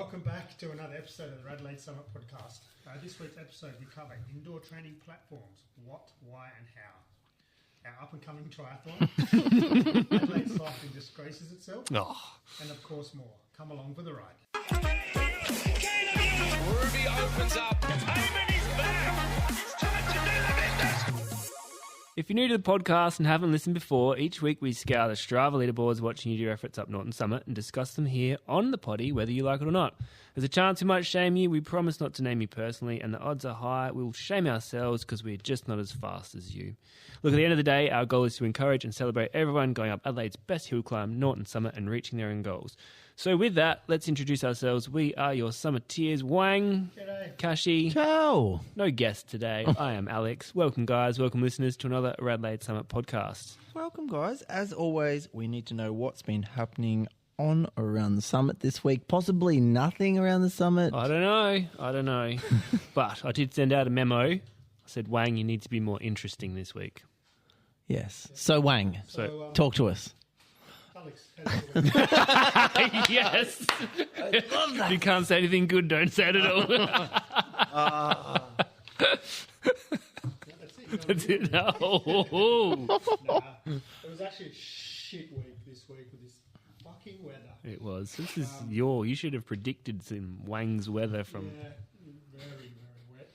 welcome back to another episode of the RADELAIDE Summit Podcast. This week's episode we cover indoor training platforms, what, why and how. Our up-and-coming triathlon, Adelaide's cycling disgraces itself, and of course more. Come along for the ride. Ruby opens up. Payment is back. It's time to do the business. If you're new to the podcast and haven't listened before, each week we scour the Strava leaderboards watching you do efforts up Norton Summit and discuss them here on the potty, whether you like it or not. There's a chance we might shame you. We promise not to name you personally, and the odds are high we'll shame ourselves because we're just not as fast as you. Look, at the end of the day, our goal is to encourage and celebrate everyone going up Adelaide's best hill climb, Norton Summit, and reaching their own goals. So with that, let's introduce ourselves. We are your Summiteers, Wang, G'day. Kashi. Ciao. No guest today. I am Alex. Welcome, guys. Welcome, listeners, to another Radelaide Summit podcast. Welcome, guys. As always, we need to know what's been happening on around the summit this week. Possibly nothing around the summit. I don't know. But I did send out a memo. I said, Wang, you need to be more interesting this week. Yes. So, Wang, talk to us. Alex, how's Yes. You can't say anything good, don't say it at all. That's it. No. It was actually a shit week this week with this fucking weather. It was. This is you should have predicted some Wang's weather from Yeah, very, very wet.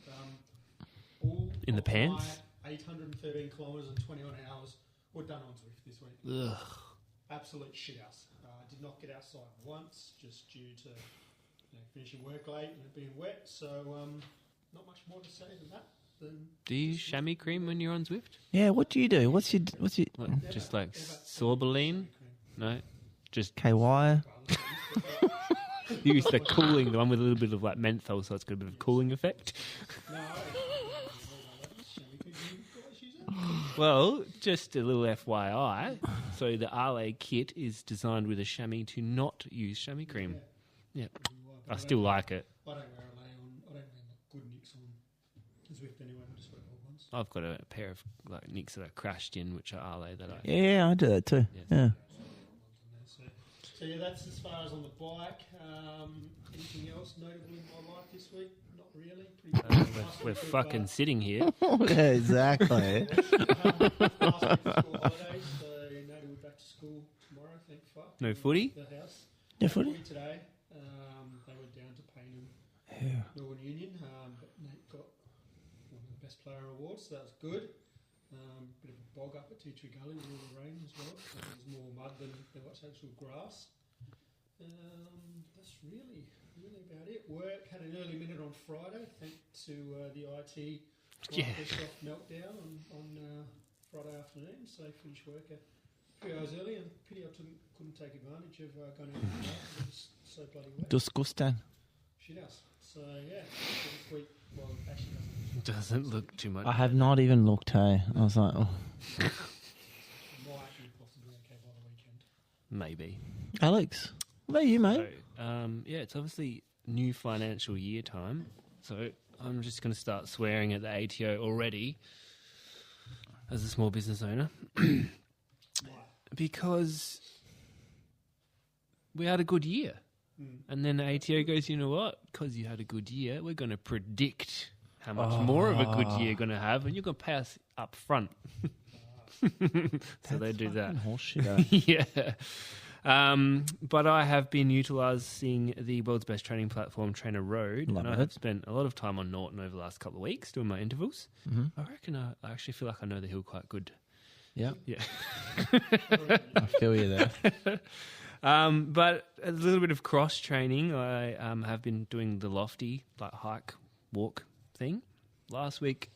All in the of pants. my 813 kilometres and 21 hours were done on Zwift this week. Ugh. Absolute shit house. I did not get outside once, just due to finishing work late and it being wet. So not much more to say than that. Do you use chamois cream when you're on Zwift? Yeah, what do you do? What's your Like, just like sorbeline? No, just KY? you use the cooling, the one with a little bit of like menthol, so it's got a bit of a cooling effect. No, Well, just a little FYI. So the RADELAIDE kit is designed with a chamois to not use chamois cream. Yeah, I still like it. I don't wear a lay on. I don't wear good nicks on Zwift anyway. I just wear old ones. I've got a pair of like nicks that I crashed in, which are RADELAIDE that I. Yeah, I do that too. Yes. Yeah. So yeah, that's as far as on the bike. Anything else notable in my life this week? Not really. We're fucking sitting here. Yeah, exactly. Last week was school holidays, so Natalie will be back to school tomorrow. Thank fuck. No footy? The house. Yeah, footy? Today. They went down to Payneham, Northern Union, but Nate got one of the best player awards, so that was good. Bit of a bog up at Tea Tree Gully with all the rain as well. So there's more mud than there was actual grass. That's really about it. Work had an early minute on Friday, thanks to the IT Microsoft meltdown on Friday afternoon. So finished work a few hours early, and pity I couldn't take advantage of going out and about. It was so bloody wet. Disgusting. Shit house. So yeah, this week. Well, actually Doesn't look too much. I have not even looked, hey. I was like, oh. might be possibly okay by the weekend. Maybe. Alex, what about you, mate? So, yeah, it's obviously new financial year time, so I'm just going to start swearing at the ATO already as a small business owner because we had a good year. And then the ATO goes, you know what? Because you had a good year, we're going to predict how much more of a good year you're going to have, and you're going to pay us up front. So they do that. Horseshit, Yeah. But I have been utilising the world's best training platform, Trainer Road. Love and I it. have spent a lot of time on Norton over the last couple of weeks doing my intervals. Mm-hmm. I reckon I actually feel like I know the hill quite good. Yeah, Yeah. I feel you there. But a little bit of cross training. I have been doing the lofty, like hike, walk thing. Last week,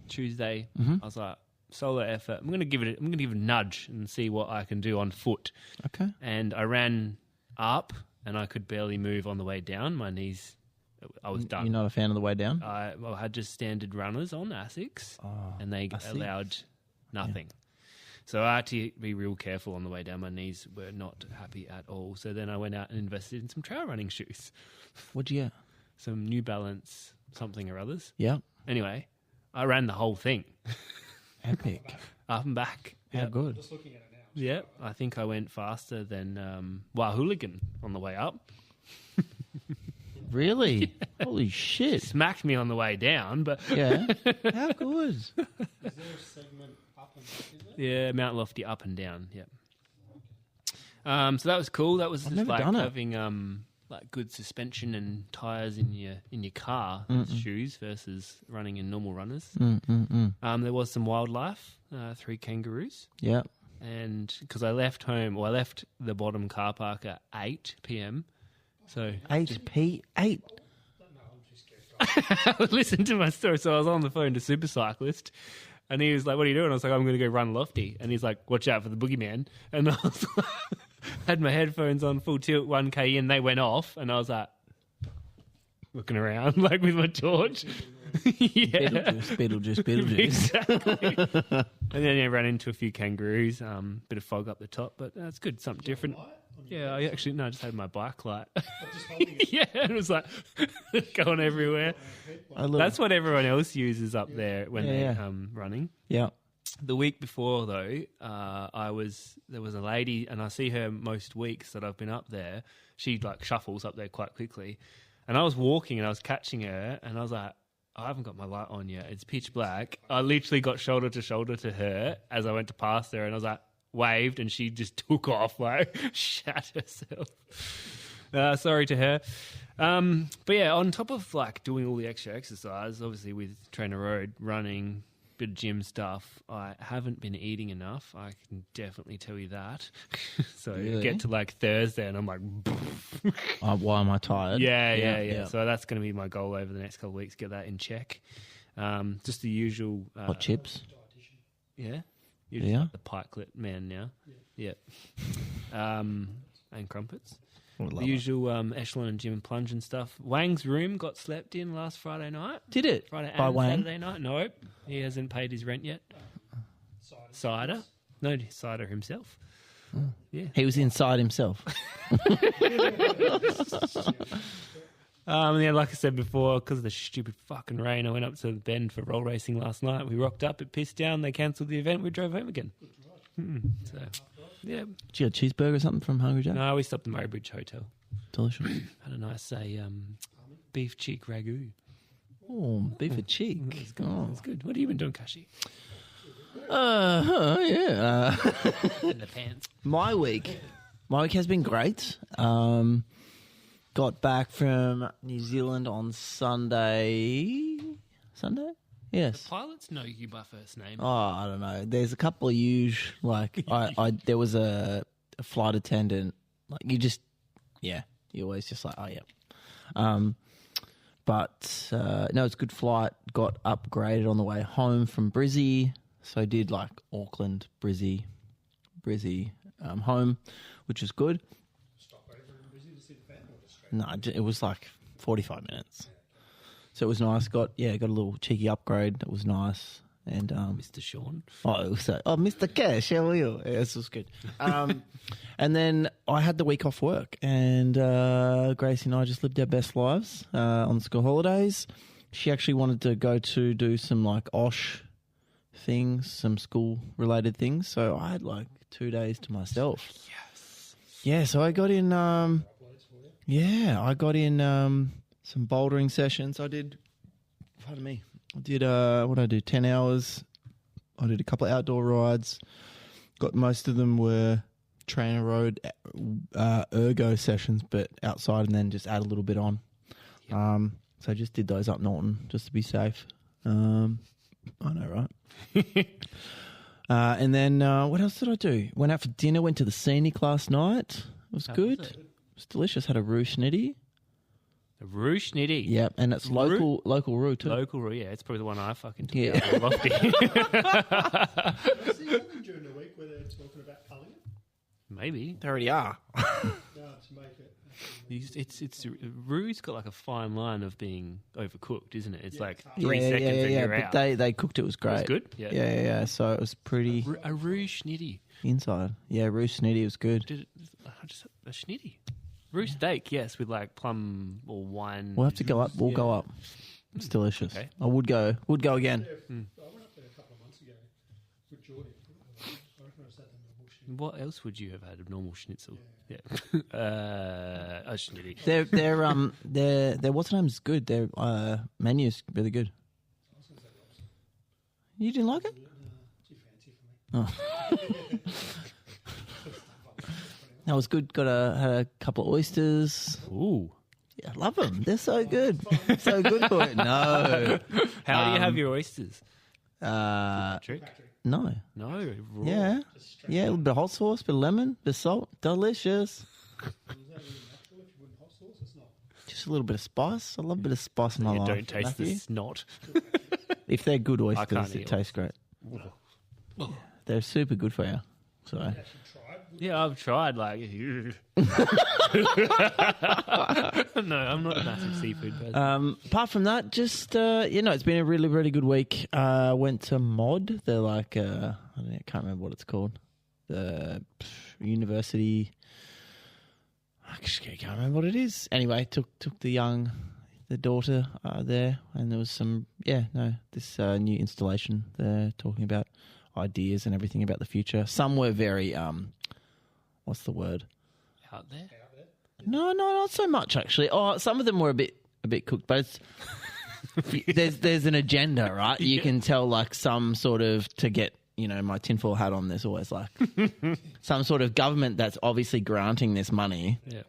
Tuesday, I was like, solo effort. I'm going to give it a nudge and see what I can do on foot. Okay. And I ran up, and I could barely move on the way down. My knees, I was done. You're not a fan of the way down? I had just standard runners on ASICs, and they allowed nothing. So I had to be real careful on the way down. My knees were not happy at all. So then I went out and invested in some trail running shoes. What'd you get? Some New Balance something or others. Yeah. Anyway, I ran the whole thing. Epic. Up and back. How Yep. good. Just looking at it now. Yeah, I think I went faster than Hooligan on the way up. Really? Holy shit. Smacked me on the way down, but Yeah. How good? Is there a segment up and back, is there? yeah, Mount Lofty up and down. Yep. So that was cool. That was just never like done it. having like good suspension and tires in your car shoes versus running in normal runners. There was some wildlife, 3 kangaroos, Yeah. and because I left home, or I left the bottom car park at 8 p.m. So 8p. 8. listen to my story. So I was on the phone to Super Cyclist, and he was like, "What are you doing?" I was like, "I'm going to go run Lofty." And he's like, "Watch out for the boogeyman." And I was like, had my headphones on full tilt, 1k in, they went off, and I was like, looking around like with my torch. Yeah, Beetlejuice. exactly. And then I ran into a few kangaroos. Bit of fog up the top, but that's good. Something different. Yeah, I actually I just had my bike light. Just holding it. Yeah, it was like going everywhere. That's what everyone else uses up there when they're running. Yeah. The week before, though, there was a lady, and I see her most weeks that I've been up there. She like shuffles up there quite quickly, and I was walking and I was catching her, and I was like, I haven't got my light on yet. It's pitch black. I literally got shoulder to shoulder to her as I went to pass her, and I was like, waved, and she just took off, like shat herself. Sorry to her. But yeah, on top of like doing all the extra exercise, obviously with Trainer Road, running, bit of gym stuff, I haven't been eating enough. I can definitely tell you that. So Really? get to like Thursday and I'm like, Why am I tired? yeah. So that's going to be my goal over the next couple of weeks, get that in check. Just the usual. Hot chips? Yeah. You're just like the pikelet man now. Yeah. And crumpets. The usual echelon and gym and plunge and stuff. Wang's room got slept in last Friday night. Did it? Friday By and Wang? Saturday night. Nope. He hasn't paid his rent yet. Cider? No, Cider himself. Yeah. He was inside himself. And then, like I said before, because of the stupid fucking rain, I went up to the Bend for roll racing last night. We rocked up, it pissed down, they cancelled the event, we drove home again. So, yeah. Did you get a cheeseburger or something from Hungry Jack? No, we stopped at Murray Bridge Hotel. Delicious. Had a nice, beef cheek ragu. Oh, beef and cheek. It's good. It's good. What have you been doing, Kashi? Yeah. In the pants. My week has been great. Got back from New Zealand on Sunday. Sunday? Yes. Pilots know you by first name. Oh, I don't know. There's a couple of huge, like, there was a flight attendant, like, you always just like, oh, yeah. But, no, it's a good flight. Got upgraded on the way home from Brizzy. So I did, like, Auckland, Brizzy, home, which is good. No, it was like 45 minutes. So it was nice. Got a little cheeky upgrade. That was nice. And Mr. Sean. Mr. Cash, how are you? Yeah, this was good. And then I had the week off work, and Gracie and I just lived our best lives on school holidays. She actually wanted to go to do some like OSH things, some school related things. So I had like 2 days to myself. Yes. Yeah, so I got in. Some bouldering sessions. I did. Pardon me. I did. What did I do? 10 hours. I did a couple of outdoor rides. Got most of them were Trainer Road ergo sessions, but outside, and then just add a little bit on. Yep. So I just did those up Norton just to be safe. I know, right? And then what else did I do? Went out for dinner. Went to the Scenic last night. It was good. Was it? It was delicious. Had a roux schnitty. The roux schnitty. Yep, and it's local roux too. Local roux, yeah. It's probably the one I fucking took Yeah. out of Lofty. I see something during the week where they're talking about culling it. Maybe. They already are. No, to make it. It's roux's got like a fine line of being overcooked, isn't it? It's like Yeah, 3 seconds and you're but out. they cooked it. Was great. It was good? Yeah. Yeah. So it was pretty A roux schnitty. inside. Yeah, roux schnitty was good. Did it, just a schnitty. Roux steak, yes, with like plum or wine. We'll have to go up. We'll go up. It's delicious. Okay. I would go again. I went up there a couple of months ago with Jordan. I reckon I was at them in the bush What else would you have had? A normal schnitzel? Yeah. A schnitty. Their what's the name's good. Their menu's really good. You didn't like it? Too fancy for me. That was good. Had a couple of oysters. Ooh. Yeah, I love them. They're so good. So good for it. No. How do you have your oysters? Factory. No. No. Raw. Yeah. Yeah, a little bit of hot sauce, bit of lemon, bit of salt. Delicious. Is that really natural if you wouldn't hot sauce? It's not. Just a little bit of spice. I love a bit of spice in my You life. don't taste Matthew. the snot. If they're good can't oysters, eat it tastes great. They're super good for you. So Actually tried. Yeah, I've tried. Like, no, I'm not a massive seafood person. apart from that, just it's been a really, really good week. Went to Mod. They're like I can't remember what it's called. The university. Actually, I can't remember what it is. Anyway, took the daughter there, and there was some this new installation. They're talking about ideas and everything about the future. Some were very what's the word? Out there? No, not so much actually. Oh, some of them were a bit cooked, but it's there's an agenda, right? You can tell like some sort of to get my tinfoil hat on. There's always like some sort of government that's obviously granting this money. Yeah.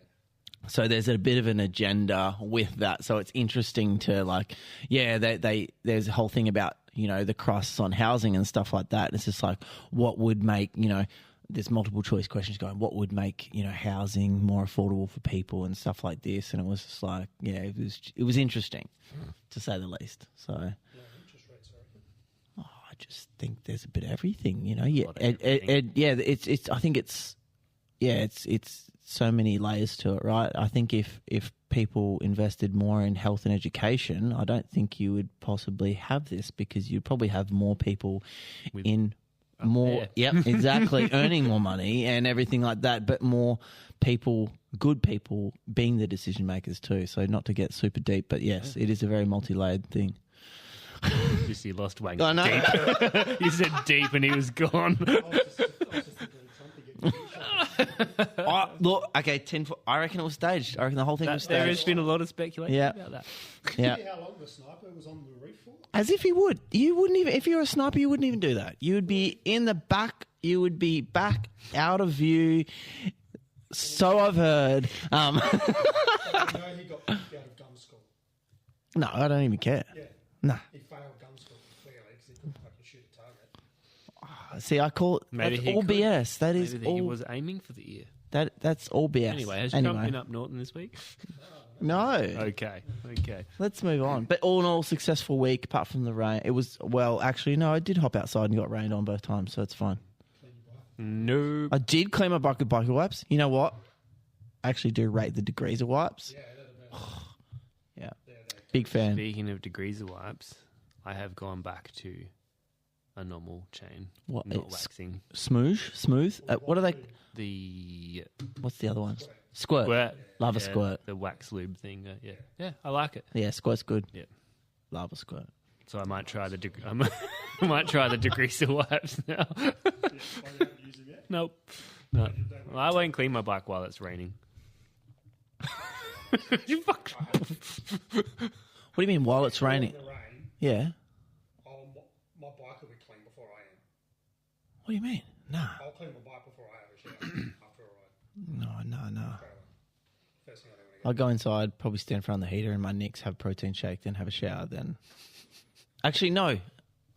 So there's a bit of an agenda with that. So it's interesting to there's a whole thing about the crisis on housing and stuff like that. It's just like what would make there's multiple choice questions going. What would make housing more affordable for people and stuff like this? And it was just like it was interesting to say the least. So Interest rates, I reckon. I just think there's a bit of everything. I think it's so many layers to it, right? I think if people invested more in health and education, I don't think you would possibly have this because you'd probably have more people exactly, earning more money and everything like that, but more people, good people, being the decision makers too. So not to get super deep, but yes, it is a very multi-layered thing. Just you lost Wang. I know. Deep. You said deep and he was gone. I was just thinking of something. Look, okay, 10 foot. I reckon it was staged. I reckon the whole thing was There has staged. been a lot of speculation about that. Yeah. See how long the sniper was on the roof for? As if he would. You wouldn't even, if you're a sniper, you wouldn't even do that. You would be in the back. You would be back out of view. So I've heard. I know he got kicked out of gun school. No, I don't even care. Yeah. Nah. He failed gun school clearly because he couldn't fucking shoot a target. See, I call it Maybe that's he all could. BS. That is Maybe all. he was aiming for the ear. That's all BS. Anyway, has Trump been up Norton this week? No. Okay. Let's move on. But all in all, successful week apart from the rain. It was, well, actually, no, I did hop outside and got rained on both times, so it's fine. No. I did clean my bike with biker wipes. You know what? I actually do rate the degrees of wipes. Yeah, that'd be Yeah. Big fan. Speaking of degrees of wipes, I have gone back to a normal chain. What? Not It's waxing. Smooth? What are they? The What's the other one? Squirt. squirt. Love a squirt. The wax lube thing. Yeah, I like it. Yeah, squirt's good. Yeah. Love a squirt. So I might try the I might try the degrees of wipes now. Nope. No. Well, I won't clean my bike while it's raining. You fuck. What do you mean while it's raining? In the rain, Yeah. my bike will be clean before I am. What do you mean? Nah. I'll clean my bike before I have a shower after a ride. No. First thing I do when I I'll go inside, probably stand in front of the heater in my nicks, have a protein shake, then have a shower, then... Actually, no.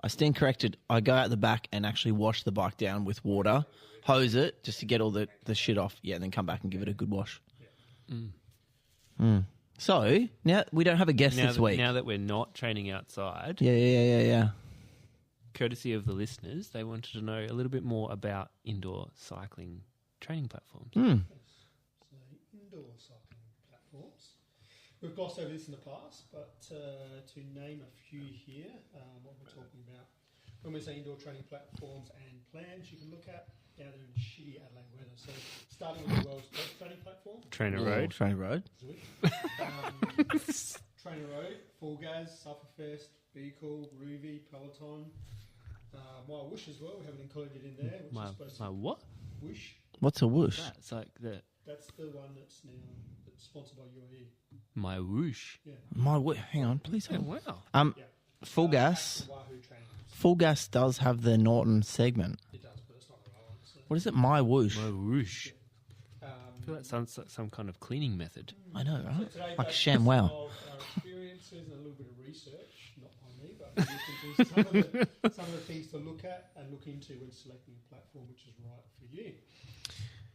I stand corrected. I go out the back and actually wash the bike down with water, hose it, just to get all the shit off. Yeah, and then come back and give it a good wash. So, now we don't have a guest this week. Now that we're not training outside, Yeah. courtesy of the listeners, they wanted to know a little bit more about indoor cycling training platforms. So indoor cycling platforms. We've glossed over this in the past, but to name a few here, what we're talking about. When we say indoor training platforms and plans, you can look at down there in shitty Adelaide weather. So starting with the world's best training platform. Trainer Road. Train Road. Trainer Road, Full Gas, Sufferfest, Beacle, Ruby, Peloton. My Wish as well, we haven't included in there. Which is supposed My to what? Whoosh. What's a whoosh? It's like That's the one that's sponsored by UAE. my whoosh. Yeah. Hang on, please. Oh, Hold on. wow. Yeah. Full gas. Wahoo training. Full gas does have the Norton segment. It does, but it's not the right one. So. What is it? My whoosh. My whoosh. Um, I feel that sounds like some kind of cleaning method. I know, right? today, Like based ShamWow. on our experiences and a little bit of research, not by me, but you can do some of the things to look at and look into when selecting a platform which is right for you.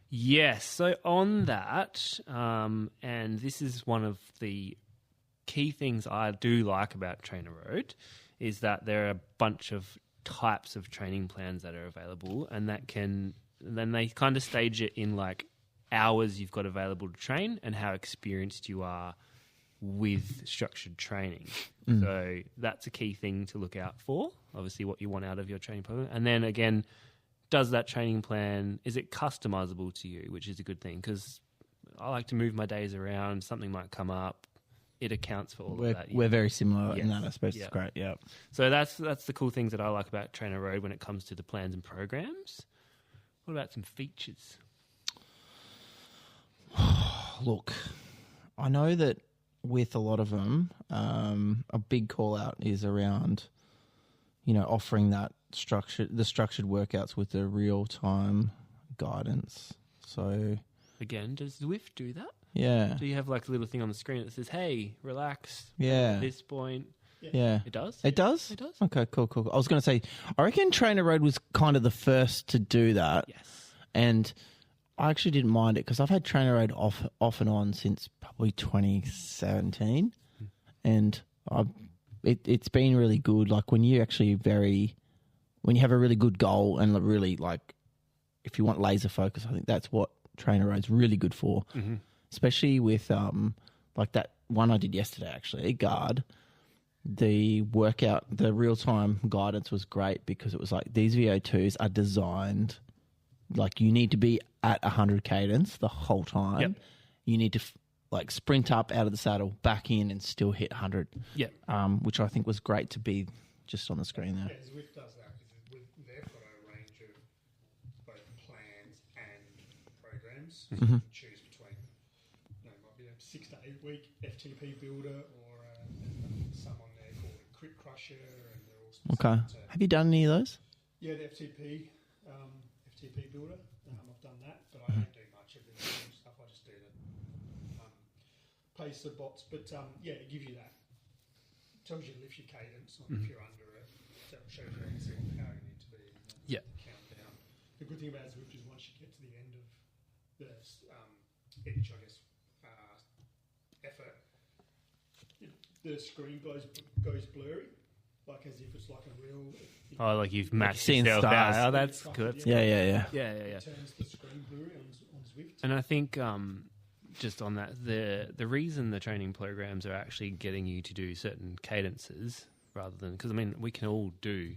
Yes. So on that, and this is one of the key things I do like about Trainer Road, is that there are a bunch of types of training plans that are available, and then they kind of stage it in like hours you've got available to train and how experienced you are with structured training. So that's a key thing to look out for, obviously what you want out of your training program. And then again, does that training plan, is it customizable to you, which is a good thing, because I like to move my days around, something might come up, it accounts for all of that. We're very similar in Yes. that aspect. Yeah. It's great, yeah. So that's the cool things that I like about Trainer Road when it comes to the plans and programs. What about some features? Look, I know that with a lot of them, a big call out is around, offering the structured workouts with the real time guidance. So Again, does Zwift do that? yeah, Do you have like a little thing on the screen that says, hey, relax yeah, at this point? yeah. It does? It does? It does. Okay, cool. I was going to say, I reckon Trainer Road was kind of the first to do that. Yes. And I actually didn't mind it because I've had Trainer Road off and on since probably 2017. And it's been really good. Like when you actually when you have a really good goal and really like, if you want laser focus, I think that's what Trainer Road's really good for. Mm-hmm. Especially with like that one I did yesterday, actually, Guard. The workout, the real-time guidance was great because it was like these VO2s are designed, like you need to be at 100 cadence the whole time. Yep. You need to like sprint up out of the saddle, back in and still hit 100. Yeah. Which I think was great to be just on the screen there. Yeah, Zwift does that because they've got a range of both plans and programs. So you can choose between, it might be a 6 to 8 week FTP builder or some on there called a Crit Crusher, and they're all specific Okay. to, Have you done any of those? yeah, the FTP builder. I've done that, but I don't do much of the other stuff. I just do the pace the bots. But yeah, it gives you that. It tells you to lift your cadence on if you're under it. So it shows you exactly what power you need to be. Yeah. Countdown. The good thing about Zwift is once you get to the end of the each, I guess, effort, the screen goes blurry, like as if it's like a real. Oh, like you've matched Seeing yourself stars. out. Oh, that's good. Yeah. Yeah. It turns the screen blurry on Zwift. And I think just on that, the reason the training programs are actually getting you to do certain cadences rather than, because I mean we can all do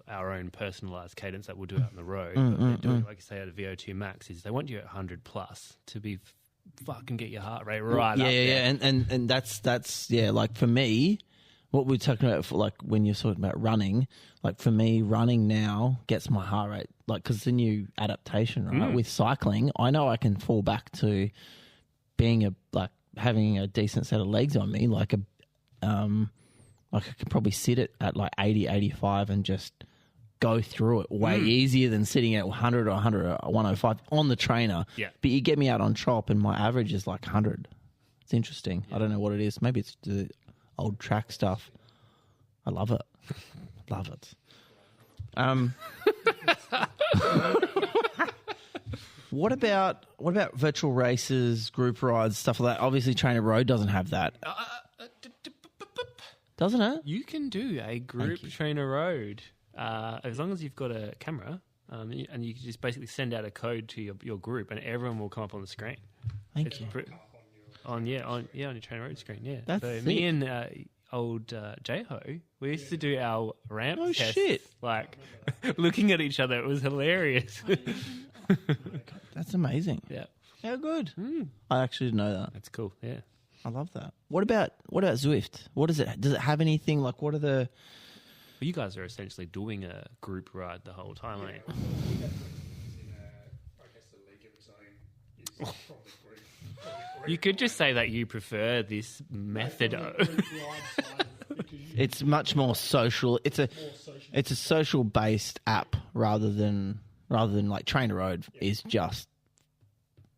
our own personalised cadence that we'll do out on the road, but they're doing, like you say, at a VO2 max, is they want you at 100 plus to be fucking get your heart rate right up there. And that's like for me, what we're talking about for like when you're talking about running, like for me, running now gets my heart rate, like because the new adaptation, right? With cycling, I know I can fall back to being having a decent set of legs on me, like I could probably sit it at like 80, 85 and just go through it way easier than sitting at 100 or 100 or 105 on the trainer. Yeah. But you get me out on chop and my average is like 100. It's interesting. I don't know what it is. Maybe it's the old track stuff. I love it. Love it. What about virtual races, group rides, stuff like that? Obviously, Trainer Road doesn't have that. Doesn't it? You can do a group Trainer Road as long as you've got a camera, and you can just basically send out a code to your group, and everyone will come up on the screen. Thank you. On your Trainer Road screen. Yeah. That's so sick. me and old J-Ho, we used to do our ramp tests. Shit. Like looking at each other, it was hilarious. That's amazing. Yeah, How good. I actually didn't know that. that's cool. Yeah. I love that. What about Zwift? What is it? Does it have anything like? What are the? Well, you guys are essentially doing a group ride the whole time, aren't you? We have in Probably group. You could just say that you prefer this method. It's much more social. It's a social based app rather than like Trainer Road is just.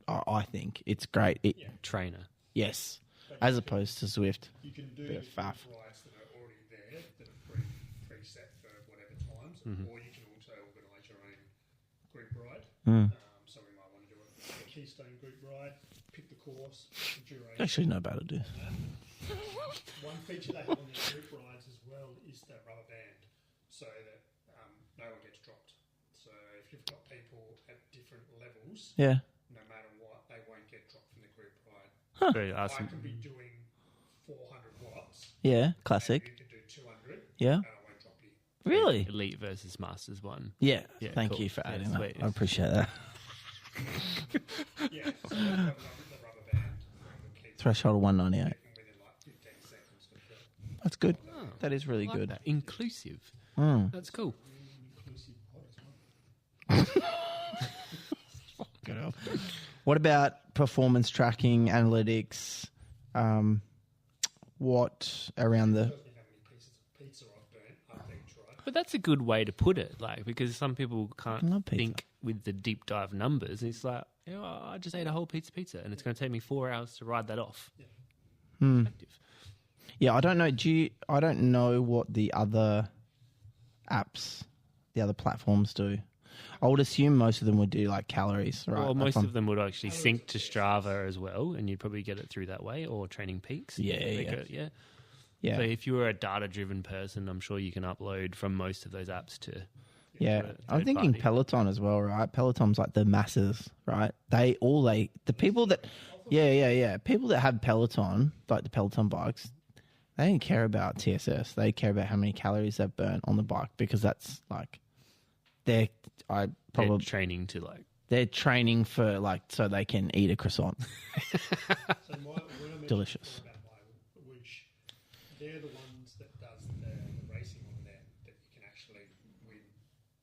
I think it's great. Trainer. Yes, as opposed to Zwift. You can do Bit of faff. rides that are already there that are preset for whatever times, or you can also organise your own group ride. So we might want to do a Keystone group ride, pick the course, the duration. Actually, no bad idea. One feature they have on their group rides as well is that rubber band, so that no one gets dropped. So if you've got people at different levels, Yeah. no matter what, they won't get dropped from the group ride. Very I awesome. can be doing 400 watts. Yeah. You Classic. can do 200. Yeah. And I won't drop you. Really? Elite versus Masters one. Yeah. Yeah, Thank cool. you for Yeah, adding that. sweet. I appreciate that. Yeah, so the rubber band keeps Threshold of 198. within like 15 seconds of the That's good. That is really Like good. that. Inclusive. Mm. That's cool. inclusive pod as well. What about performance tracking, analytics? What around the? Tells me how many pieces of pizza I've burnt up each ride. But that's a good way to put it, like, because some people love can't pizza. think with the deep dive numbers. It's like, I just ate a whole pizza, and it's going to take me 4 hours to ride that off. Effective. Yeah, I don't know. I don't know what the other apps, the other platforms do. I would assume most of them would do like calories, right? Well, most If I'm- of them would actually sync to Strava as well, and you'd probably get it through that way, or Training Peaks. Yeah, They yeah. go- yeah. Yeah, So if you were a data-driven person, I'm sure you can upload from most of those apps to. yeah. third I'm thinking party. Peloton as well, right? Peloton's like the masses, right? The people that, yeah. People that have Peloton, like the Peloton bikes, they don't care about TSS. They care about how many calories they've burnt on the bike because that's like, They're probably training to like. they're training for like so they can eat a croissant. So when I mentioned Delicious. about my Wish, they're the ones that does the racing on there that you can actually win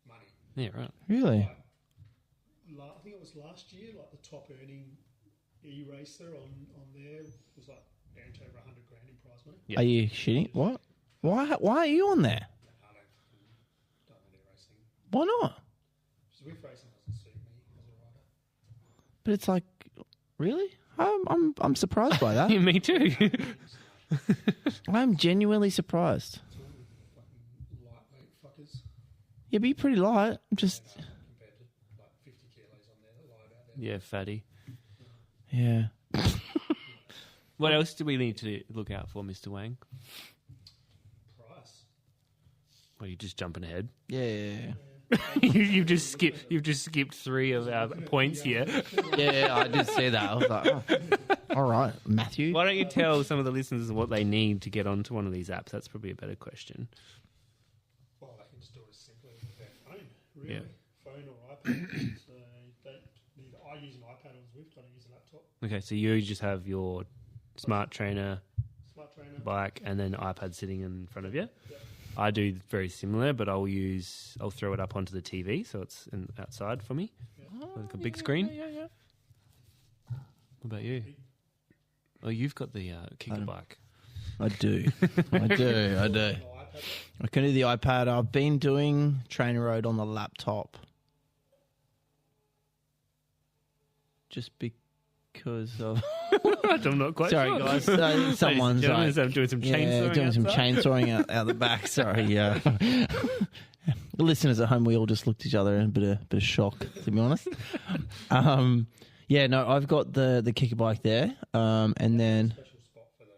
money. Yeah, right. Really? I think it was last year, like the top earning e-racer on there was like earned over 100 grand in prize money. Yeah. Are you shitting? What? Why are you on there? I don't really racing. Why not? Swift racing doesn't suit me as a rider. But it's like, really? I'm surprised by that. Me too. I'm genuinely surprised. It's all fucking lightweight fuckers Yeah, but you're pretty light. I'm just, compared to like 50 kilos on there that lie out there. Yeah, fatty. yeah. What else do we need to look out for, Mr. Wang? Price. Well, you're just jumping ahead. Yeah. You've just skipped 3 of our points here. Yeah, I did see that. I was like, oh. All right, Matthew. Why don't you tell some of the listeners what they need to get onto one of these apps? That's probably a better question. Well, they can just do it as simply as their phone, really. Yeah. Phone or iPad. So I use an iPad on Zwift, I don't use a laptop. Okay, so you just have your smart trainer, Smart trainer. bike, and then iPad sitting in front of you. Yeah. I do very similar, but I'll throw it up onto the TV, so it's outside for me, like a big screen. Yeah. What about you? Oh, you've got the kicker bike. I do. I do. On the iPad. I can do the iPad. I've been doing Trainer Road on the laptop. Just because of... I'm not quite Sorry, sure. guys. Someone's Ladies and gentlemen, like... so I'm doing some chainsawing doing some outside. chainsawing out the back. Sorry, yeah. The listeners at home, we all just looked at each other in a bit of shock, to be honest. Yeah, no, I've got the kicker bike there, and then Special spot for the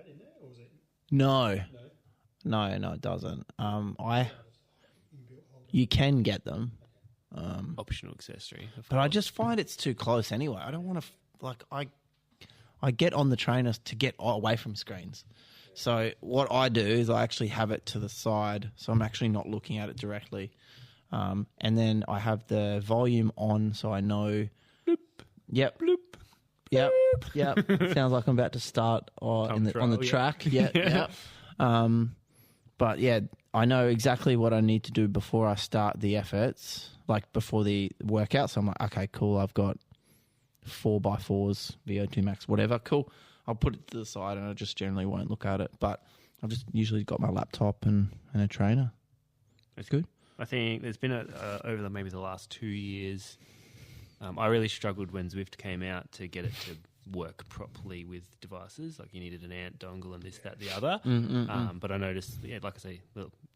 iPad in there, or is it no, it doesn't. You can get them, Optional accessory. but I just find it's too close anyway. I don't want to I get on the trainers to get away from screens. So what I do is I actually have it to the side, so I'm actually not looking at it directly. And then I have the volume on, so I know. Bloop. Yep. Bloop. Yep. Yep. Sounds like I'm about to start on the trial, yeah. track. Yeah. Yep. But yeah, I know exactly what I need to do before I start the efforts, like before the workout. So I'm like, okay, cool. I've got 4x4s, VO2 max, whatever. Cool. I'll put it to the side and I just generally won't look at it. But I've just usually got my laptop and a trainer. That's good. I think there's been over maybe the last 2 years, I really struggled when Zwift came out to get it to work properly with devices. Like you needed an ANT dongle and this, that, the other. But I noticed, like I say,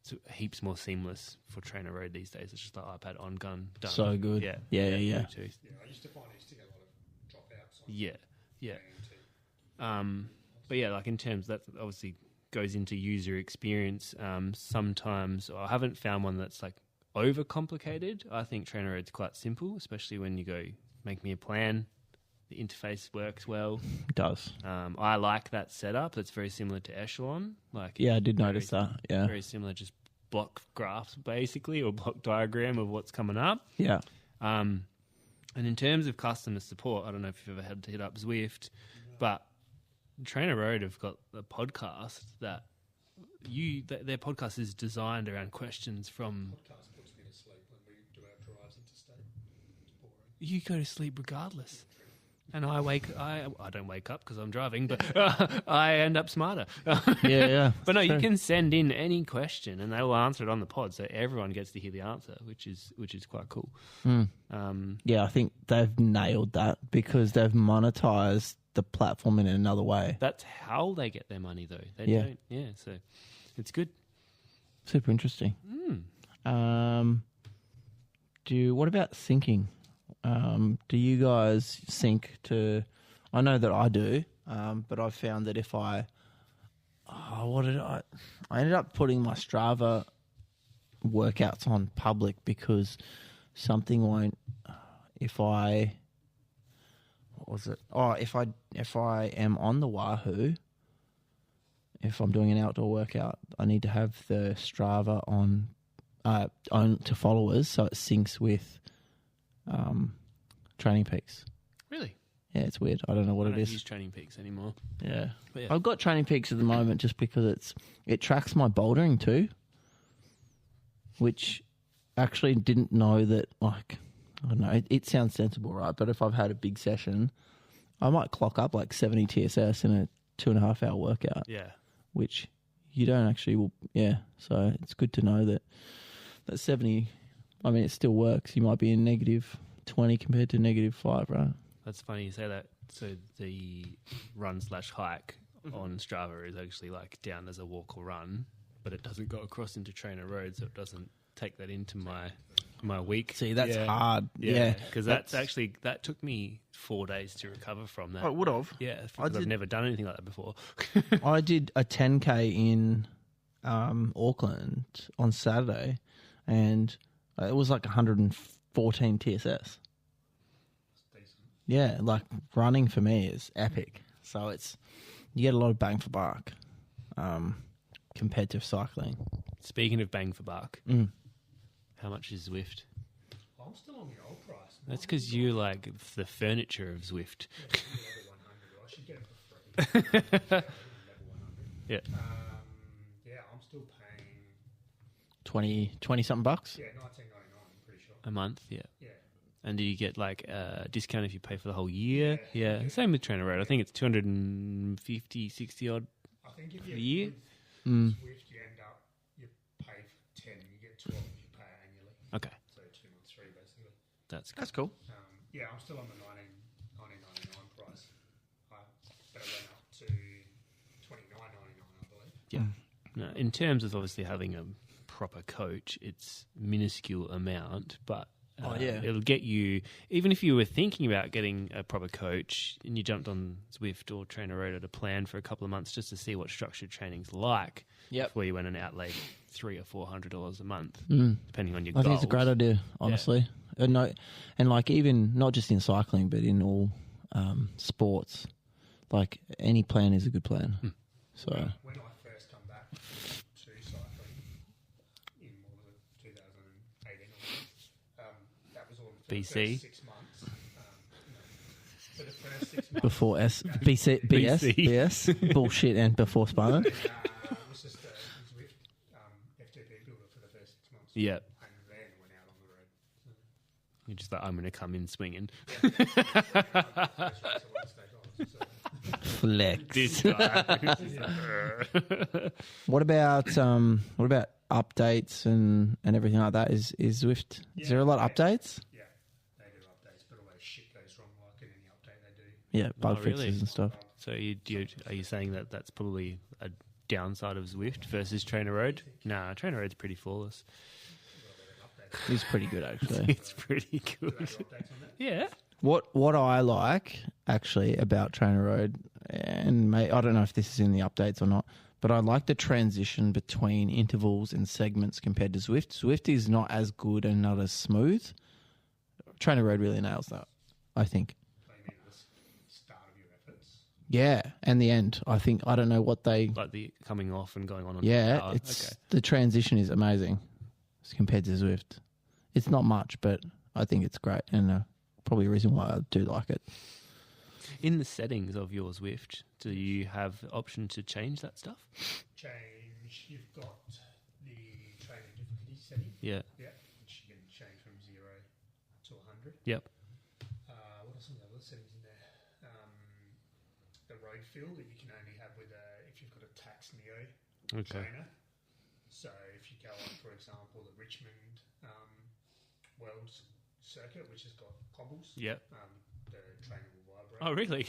it's heaps more seamless for Trainer Road these days. It's just like iPad on gun done. So good. Yeah. Yeah. I used to find I used to get a lot of dropouts. Yeah. But yeah, like in terms that obviously goes into user experience. Sometimes I haven't found one that's like overcomplicated. I think Trainer Road's quite simple, especially when you go make me a plan. The interface works well. It does. I like that setup. That's very similar to Echelon. Like I did notice that. Yeah. Very similar, just block graphs basically, or block diagram of what's coming up. Yeah. And in terms of customer support, I don't know if you've ever had to hit up Zwift, but Trainer Road have got a podcast that their podcast is designed around questions from. Podcast puts me to sleep when we do our drives interstate. It's boring. You go to sleep regardless. And I don't wake up because I'm driving, but I end up smarter. Yeah. But no, you can send in any question and they will answer it on the pod, so everyone gets to hear the answer, which is quite cool. Yeah, I think they've nailed that because they've monetized the platform in another way. That's how they get their money, though. They don't. Yeah, so it's good. Super interesting. What about syncing? Do you guys sync to? I know that I do, but I've found that if I ended up putting my Strava workouts on public because something won't. If I am on the Wahoo, if I'm doing an outdoor workout, I need to have the Strava on to followers so it syncs with Training Peaks. Really? Yeah, it's weird. I don't know what I it don't is. use Training Peaks anymore. Yeah. But yeah. I've got Training Peaks at the moment just because it tracks my bouldering too, which actually didn't know that, like, I don't know, it sounds sensible, right? But if I've had a big session, I might clock up like 70 TSS in a 2.5 hour workout. Yeah. Which you don't actually, so it's good to know that 70, I mean, it still works. You might be in -20 compared to -5, right? That's funny you say that. So the run/hike on Strava is actually like down as a walk or run, but it doesn't go across into Trainer Road, so it doesn't take that into my week. See, that's hard. Yeah. Because that took me 4 days to recover from that. I would have. Yeah, because I've never done anything like that before. I did a 10K in Auckland on Saturday, and it was like 114 TSS. Yeah, like running for me is epic. So you get a lot of bang for buck compared to cycling. Speaking of bang for buck, how much is Zwift? I'm still on the old price. That's because you like the furniture of Zwift. I should get it for free. Level 100. Yeah. I'm still paying 20 something bucks. $19.99. I'm pretty sure. A month, yeah. Yeah. And do you get like a discount if you pay for the whole year? Yeah. Same with Trainer Road. I think it's 250, 60 odd I think if a year. with Swift, you end up you pay for 10, you get 12 if you pay annually. Okay. So 2 months free basically. That's cool. I'm still on the 19.99 price. But it went up to $29.99, I believe. Yeah. No, in terms of obviously having a proper coach, it's minuscule amount, but it'll get you, even if you were thinking about getting a proper coach and you jumped on Zwift or Trainer Road at a plan for a couple of months just to see what structured training's like before you went and outlaid $300 or $400 a month, depending on your goals. I think it's a great idea, honestly. Yeah. And like even not just in cycling, but in all sports, like any plan is a good plan. So when I first come back to cycling in 2018, that was all for the BC. first 6 months. For the first 6 months. before BS, bullshit, and before Spartan. It was just a Zwift FTP builder for the first 6 months. Yeah. And then went out on the road. You're just like, I'm going to come in swinging. Flex. This guy. What about updates and everything like that? Is Zwift? Is there a lot of updates? Yeah, they do updates, but always shit goes wrong like in any update they do. Yeah, bug Oh, fixes really? and stuff. So are you saying that that's probably a downside of Zwift versus Trainer Road? Nah, Trainer Road's pretty flawless. It's pretty good actually. It's pretty good. Updates on that? Yeah. What I like actually about Trainer Road, and I don't know if this is in the updates or not, but I like the transition between intervals and segments compared to Zwift. Zwift is not as good and not as smooth. Trainer Road really nails that, I think. So you mean the start of your efforts? Yeah, and the end. I don't know what they. Like the coming off and going on. Yeah, power. it's Okay. the transition is amazing as compared to Zwift. It's not much, but I think it's great, and probably a reason why I do like it. In the settings of your Zwift, do you have the option to change that stuff? Change. You've got the training difficulty setting. Yeah. Yeah, which you can change from 0 to 100. Yep. What are some of the other settings in there? The road fill that you can only have with if you've got a Tax Neo trainer. So if you go on, for example, the Richmond World Circuit, which has got cobbles, Yep. the trainer will vibrate. Oh, really?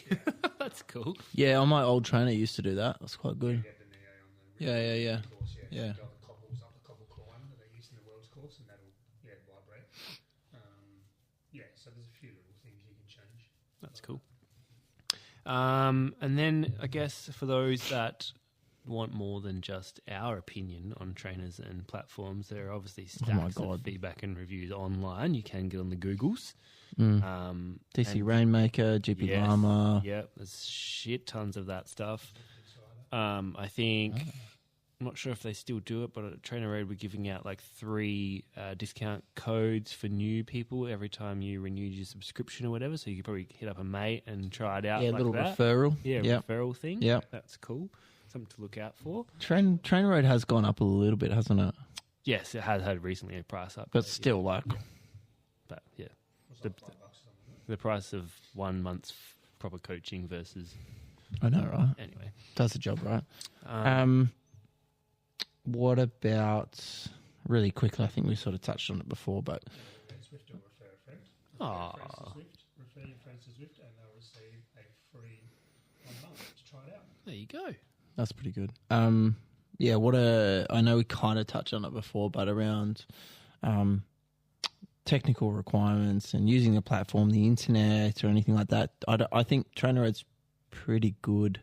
That's cool. Yeah, on my old trainer used to do that. That's quite good. You get the Neo on the Yeah. course, yeah. Yeah. So you got the cobbles up the cobble climb that they use in the world's course, and that'll vibrate. So there's a few little things you can change. That's cool. And then I guess for those that want more than just our opinion on trainers and platforms, there are obviously stacks of feedback and reviews online. You can get on the Googles. DC Rainmaker, GP Llama. Yep, there's shit tons of that stuff. I think, I'm not sure if they still do it, but at Trainer Road we're giving out like 3 discount codes for new people every time you renewed your subscription or whatever. So you could probably hit up a mate and try it out. Yeah, like little that. referral. Yeah, Yep. referral thing. Yep. That's cool. Something to look out for. Trainer Road has gone up a little bit, hasn't it? Yes, it has had recently a price up. But still, like, But yeah, the price of 1 month's proper coaching versus I know, right? anyway. Does the job, right? What about, really quickly, I think we sort of touched on it before, but Zwift will refer a friend. Aw. Refer your friends to Zwift, and they'll receive a free 1 month to try it out. There you go. that's pretty good. Yeah, I know we kind of touched on it before, but around technical requirements and using the platform, the internet or anything like that, I think Trainer Road's pretty good.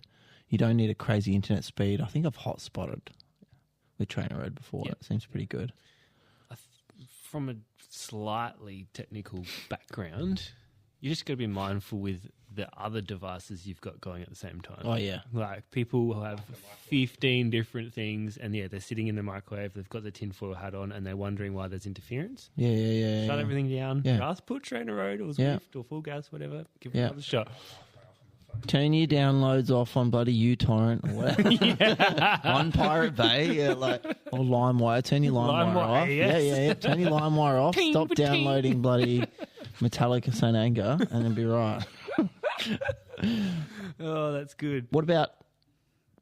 You don't need a crazy internet speed. I think I've hotspotted with Trainer Road before. Yep. It seems pretty good. From a slightly technical background, you just got to be mindful with the other devices you've got going at the same time. Oh, yeah. Like people who have 15 different things and they're sitting in the microwave, they've got the tinfoil hat on and they're wondering why there's interference. Yeah. Shut everything down. Yeah. Just put Trainer Road or Zwift Yeah. or Full Gas, whatever. Give it Yeah. another shot. Turn your downloads off on bloody uTorrent or whatever. On Pirate Bay, or LimeWire. Turn your LimeWire LimeWire, off. yes. Yeah. Turn your LimeWire off. Ting, Stop ba-ting. downloading bloody Metallica Saint Anger, and then be right. Oh, that's good. What about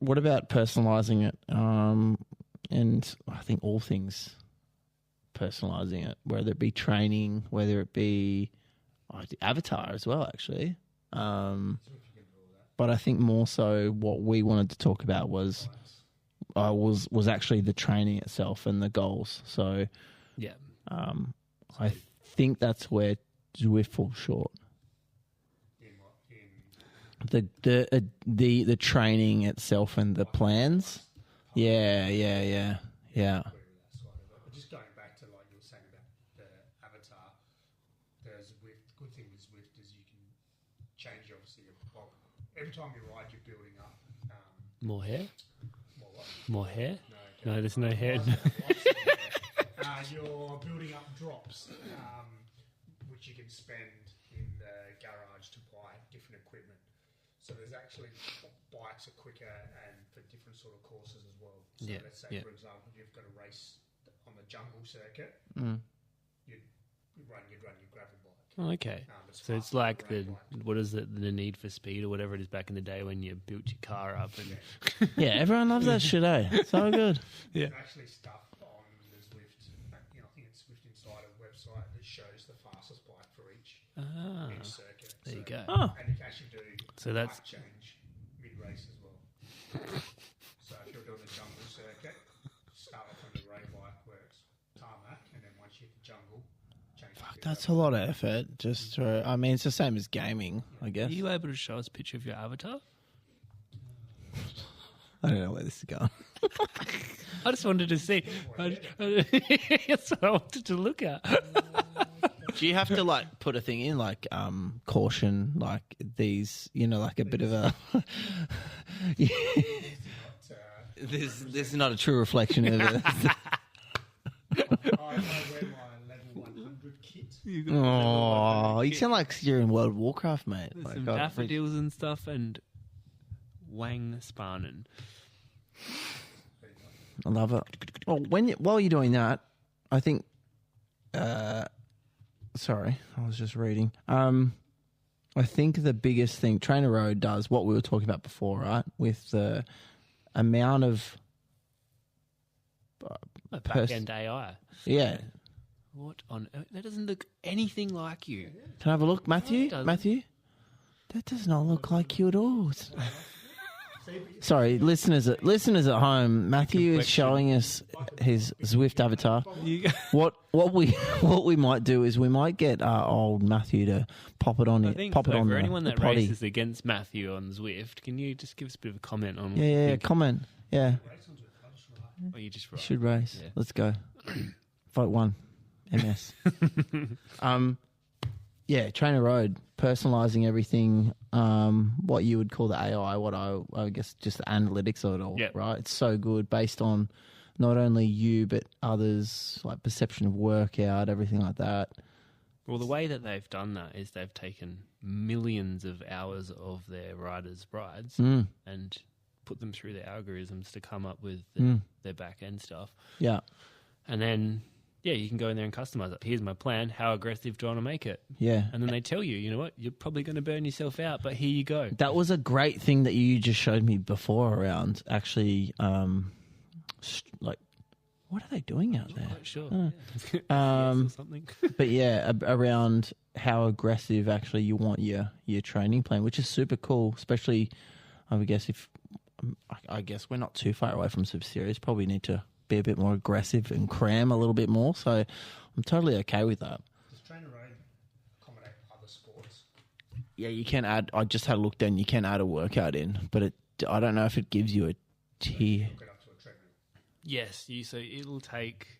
personalizing it? And I think all things personalizing it, whether it be training, whether it be avatar as well, actually. But I think more so what we wanted to talk about was actually the training itself and the goals. So Yeah. I think that's where Zwift falls short. The training itself and the plans. Yeah. But just going back to like you were saying about the avatar, there's a good thing with Zwift is you can change obviously every time you ride you're building up More hair? more what? More hair? No, No, there's no hair. You're building up drops, which you can spend in the garage to buy different equipment. So there's actually bikes are quicker and for different sort of courses as well. So let's say, for example, you've got a race on the jungle circuit. You you'd run your gravel bike. Oh, okay. So it's faster like than a the road bike. what is it? The Need for Speed or whatever it is back in the day when you built your car up and Yeah, everyone loves that shit, eh? So good. yeah. There's actually stuff on the Zwift. I think it's Zwift Insider website that shows the fastest bike for each circuit. There you go. Oh, And you can actually do So that's- bike change mid-race as well. So if you're doing the jungle circuit, start off on the road bike where it's tarmac, and then once you hit the jungle, change to that's a lot of effort. Just for, I mean, it's the same as gaming, I guess. Are you able to show us a picture of your avatar? I don't know where this is going. I just wanted to see. That's what I wanted to look at. Do you have to like put a thing in like caution, like these, like a bit of a? This is not a true reflection of it. I wear my level 100 kit. Oh, you sound like you're in World of Warcraft, mate. There's Like, some God, daffodils and stuff and Wang Sparnan. I love it. Well, while you're doing that, I think. Sorry, I was just reading. I think the biggest thing Trainer Road does, what we were talking about before, right, with the amount of Back-end AI. yeah. What on earth? That doesn't look anything like you. Can I have a look, Matthew? it doesn't. Matthew, that does not look like you at all. Sorry, listeners at home. Matthew is showing us his Zwift avatar. What we might do is we might get old Matthew to pop it on I it. think Pop it so on for the, anyone the that potty. races against Matthew on Zwift, can you just give us a bit of a comment on what you Yeah. think? Comment. Yeah, Or you just you right? should race. Yeah. Let's go. Vote 1. MS. Yeah, Trainer Road, personalising everything, what you would call the AI, what I guess just the analytics of it all, Yep. right? It's so good based on not only you but others, like perception of workout, everything like that. Well, the way that they've done that is they've taken millions of hours of their riders' rides and put them through the algorithms to come up with their back-end stuff. Yeah, And then, you can go in there and customize it. Here's my plan. How aggressive do I want to make it? yeah. And then they tell you, you know what? You're probably going to burn yourself out, but here you go. That was a great thing that you just showed me before around actually, like, what are they doing out there? Quite sure. Yes, or something. But yeah, around how aggressive actually you want your training plan, which is super cool. Especially, I guess we're not too far away from Super Series. Probably need to be a bit more aggressive and cram a little bit more. So I'm totally okay with that. Does Trainer Road accommodate other sports? Yeah, you can add. I just had a look then. You can add a workout in, but I don't know if it gives you a tier. Hook it up to a treadmill. Yes, so it'll take.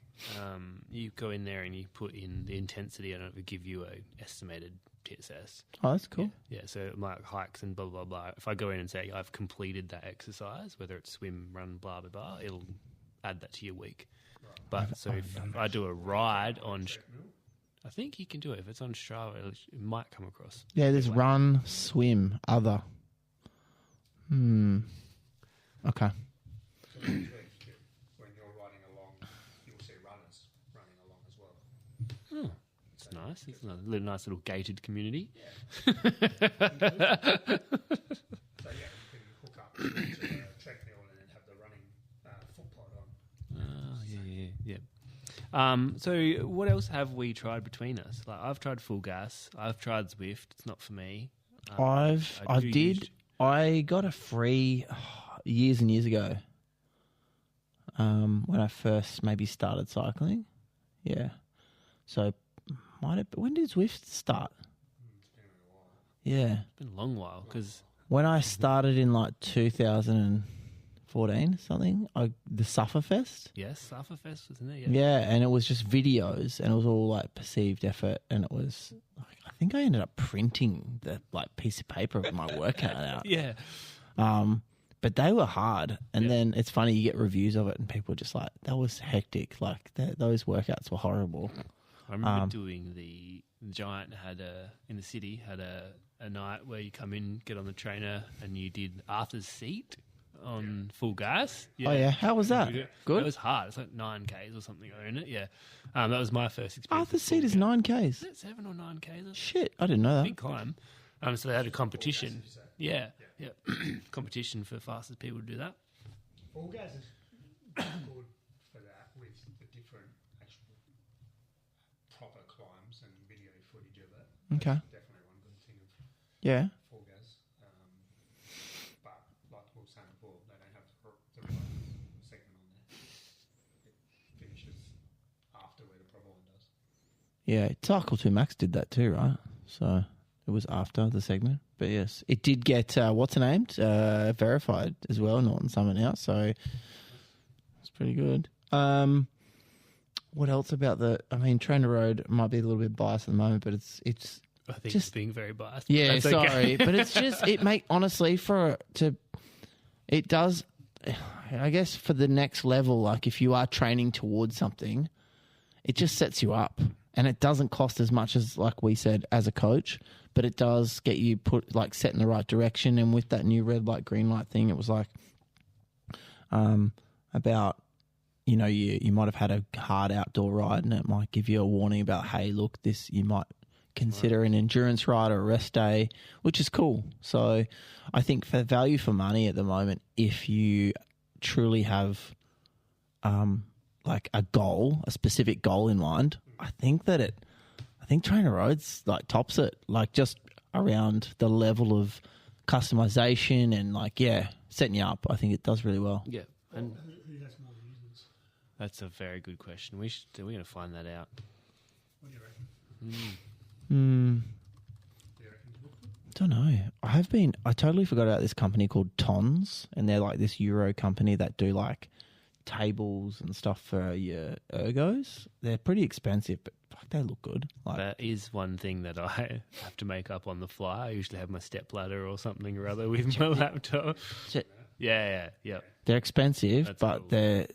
You go in there and you put in the intensity, and it will give you a estimated TSS. Oh, that's cool. Yeah, so like hikes and blah blah blah. If I go in and say I've completed that exercise, whether it's swim, run, blah blah blah, it'll add that to your week. But so if I do a ride on, I think you can do it if it's on Strava. It might come across. Yeah, there's run, swim, other. Okay. So when you're riding along, you'll see runners running along as well. It's nice. It's a nice little gated community. So you can hook up to a treadmill and then have the running foot pod on. Yeah. So what else have we tried between us? Like I've tried Full Gas. I've tried Zwift. It's not for me. I got a free years and years ago. When I first maybe started cycling. Yeah. So when did Zwift start? Yeah. It's been a long while because When I started in like 2014 something, the Sufferfest. yes, Sufferfest was in there. Yeah, and it was just videos, and it was all like perceived effort, and it was like, I think I ended up printing the like piece of paper of my workout out. Yeah. But they were hard, and then it's funny, you get reviews of it, and people are just like, that was hectic. Like those workouts were horrible. I remember doing the Giant in the city had a night where you come in, get on the trainer, and you did Arthur's Seat on full gas. Oh, yeah. How was that? Good? It was hard. It's like 9Ks or something, isn't it? Yeah. That was my first experience. Arthur's with full Seat is gas. 9Ks. Is it 7 or 9Ks? Shit, I didn't know that. Big climb. So they had a competition. Yeah. Competition for fastest people to do that. Full gas is good for that with the different actual proper climbs and video footage of it. Okay. That's definitely one good thing of Yeah. full gas. But like we were saying before, they don't have the right segment on there. It finishes after where the proper one does. Yeah, Cycle 2 Max did that too, right? So it was after the segment. But yes, it did get, what's her name? Verified as well, Norton Summit now. So it's pretty good. What else about Trainer Road might be a little bit biased at the moment, but it's I think just it's being very biased. yeah, That's sorry, okay. but it's just honestly it does. I guess for the next level, like if you are training towards something, it just sets you up, and it doesn't cost as much as like we said as a coach, but it does get you set in the right direction. And with that new red light, green light thing, it was like about. You might have had a hard outdoor ride and it might give you a warning about, hey, look, this you might consider an endurance ride or a rest day, which is cool. So I think for value for money at the moment, if you truly have like a goal, a specific goal in mind, I think Trainer Roads like tops it, like just around the level of customization and setting you up. I think it does really well. Yeah. And Who has more users? that's a very good question. We're going to find that out. What do you reckon? Hmm. Do you reckon you booked it? Don't know. I totally forgot about this company called Tons, and they're like this Euro company that do like tables and stuff for your ergos. They're pretty expensive, but fuck, they look good. Like, That is one thing that I have to make up on the fly. I usually have my step ladder or something or other with my laptop. Yeah. they're expensive, That's but cool.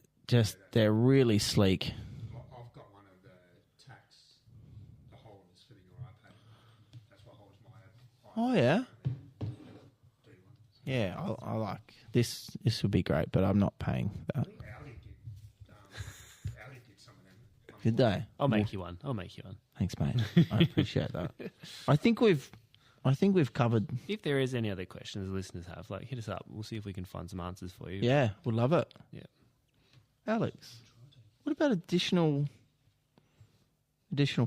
they're really sleek. I've got one of the tax, the holders for your iPad. That's what holds my iPad. Oh yeah, Do one. yeah. I like this. This would be great, but I'm not paying that. I think Audi did some of them. Did they? I'll make you one. Thanks, mate. I appreciate that. I think we've covered. If there is any other questions the listeners have, hit us up. We'll see if we can find some answers for you. Yeah, would love it. Yeah. Alex, what about additional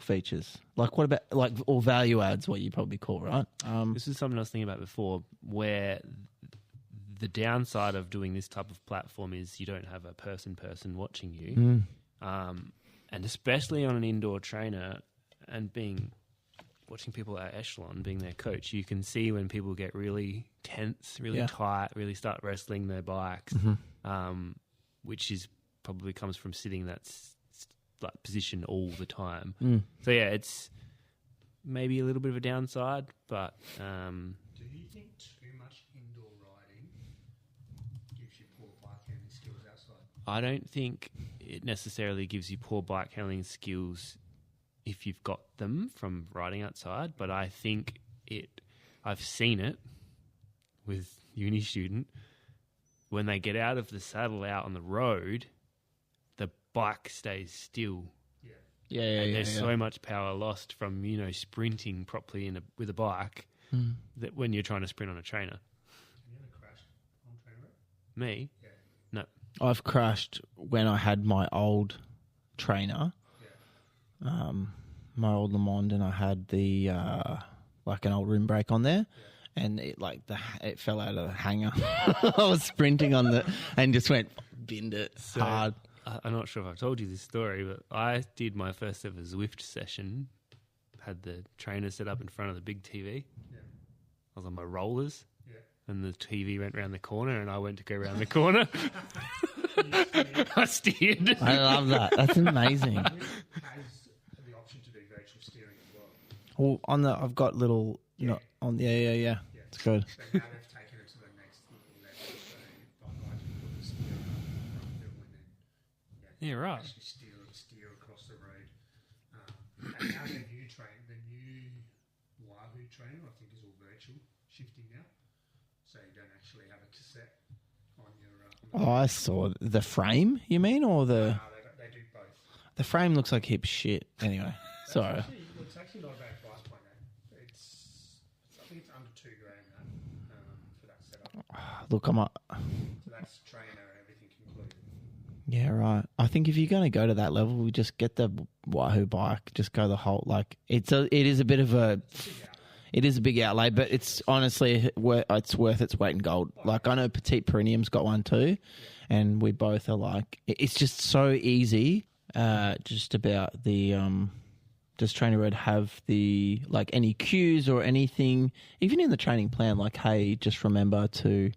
features? Like what about or value adds? What you probably call, right? This is something I was thinking about before, where the downside of doing this type of platform is you don't have a person watching you, and especially on an indoor trainer and watching people at echelon, being their coach, you can see when people get really tense, really tight, really start wrestling their bikes, which is probably comes from sitting that's like position all the time. So yeah, it's maybe a little bit of a downside, but Do you think too much indoor riding gives you poor bike handling skills outside? I don't think it necessarily gives you poor bike handling skills if you've got them from riding outside, but I think I've seen it with uni student when they get out of the saddle out on the road, the bike stays still. Yeah. And there's so much power lost from, sprinting properly with a bike that when you're trying to sprint on a trainer. Have you ever crashed on trainer road? Me? Yeah. No. I've crashed when I had my old trainer, my old Le Monde, and I had the like an old rim brake on there. And it it fell out of the hanger. I was sprinting and just went binned it hard. I'm not sure if I've told you this story, but I did my first ever Zwift session. Had the trainer set up in front of the big TV. Yeah. I was on my rollers, Yeah. and the TV went round the corner, and I went to go round the corner. I steered. I love that. That's amazing. Zwift has the option to do virtual steering as well. Well, I've got little, yeah. Yeah. It's good. So now they've taken it to the next level. So I can put the steering on the front wheel and then Yeah, right. actually steer across the road. And now the new Wahoo trainer, I think, is all virtual shifting now. So you don't actually have a cassette on your. Oh, I saw the frame. You mean, or the No, they do both. the frame looks like heap shit. Anyway, sorry. It's actually not a bad price point. Though. I think it's under $2,000 for that setup. Look, I'm up. So that's trainer and everything included. Yeah, right. I think if you're going to go to that level, we just get the Wahoo bike. Just go the whole like. It is a bit of a. It is a big outlay, but it's honestly it's worth its weight in gold. Like I know Petite Perineum's got one too, and we both are like it's just so easy. Just about the does Trainer Red have the like any cues or anything even in the training plan? Like hey, just remember to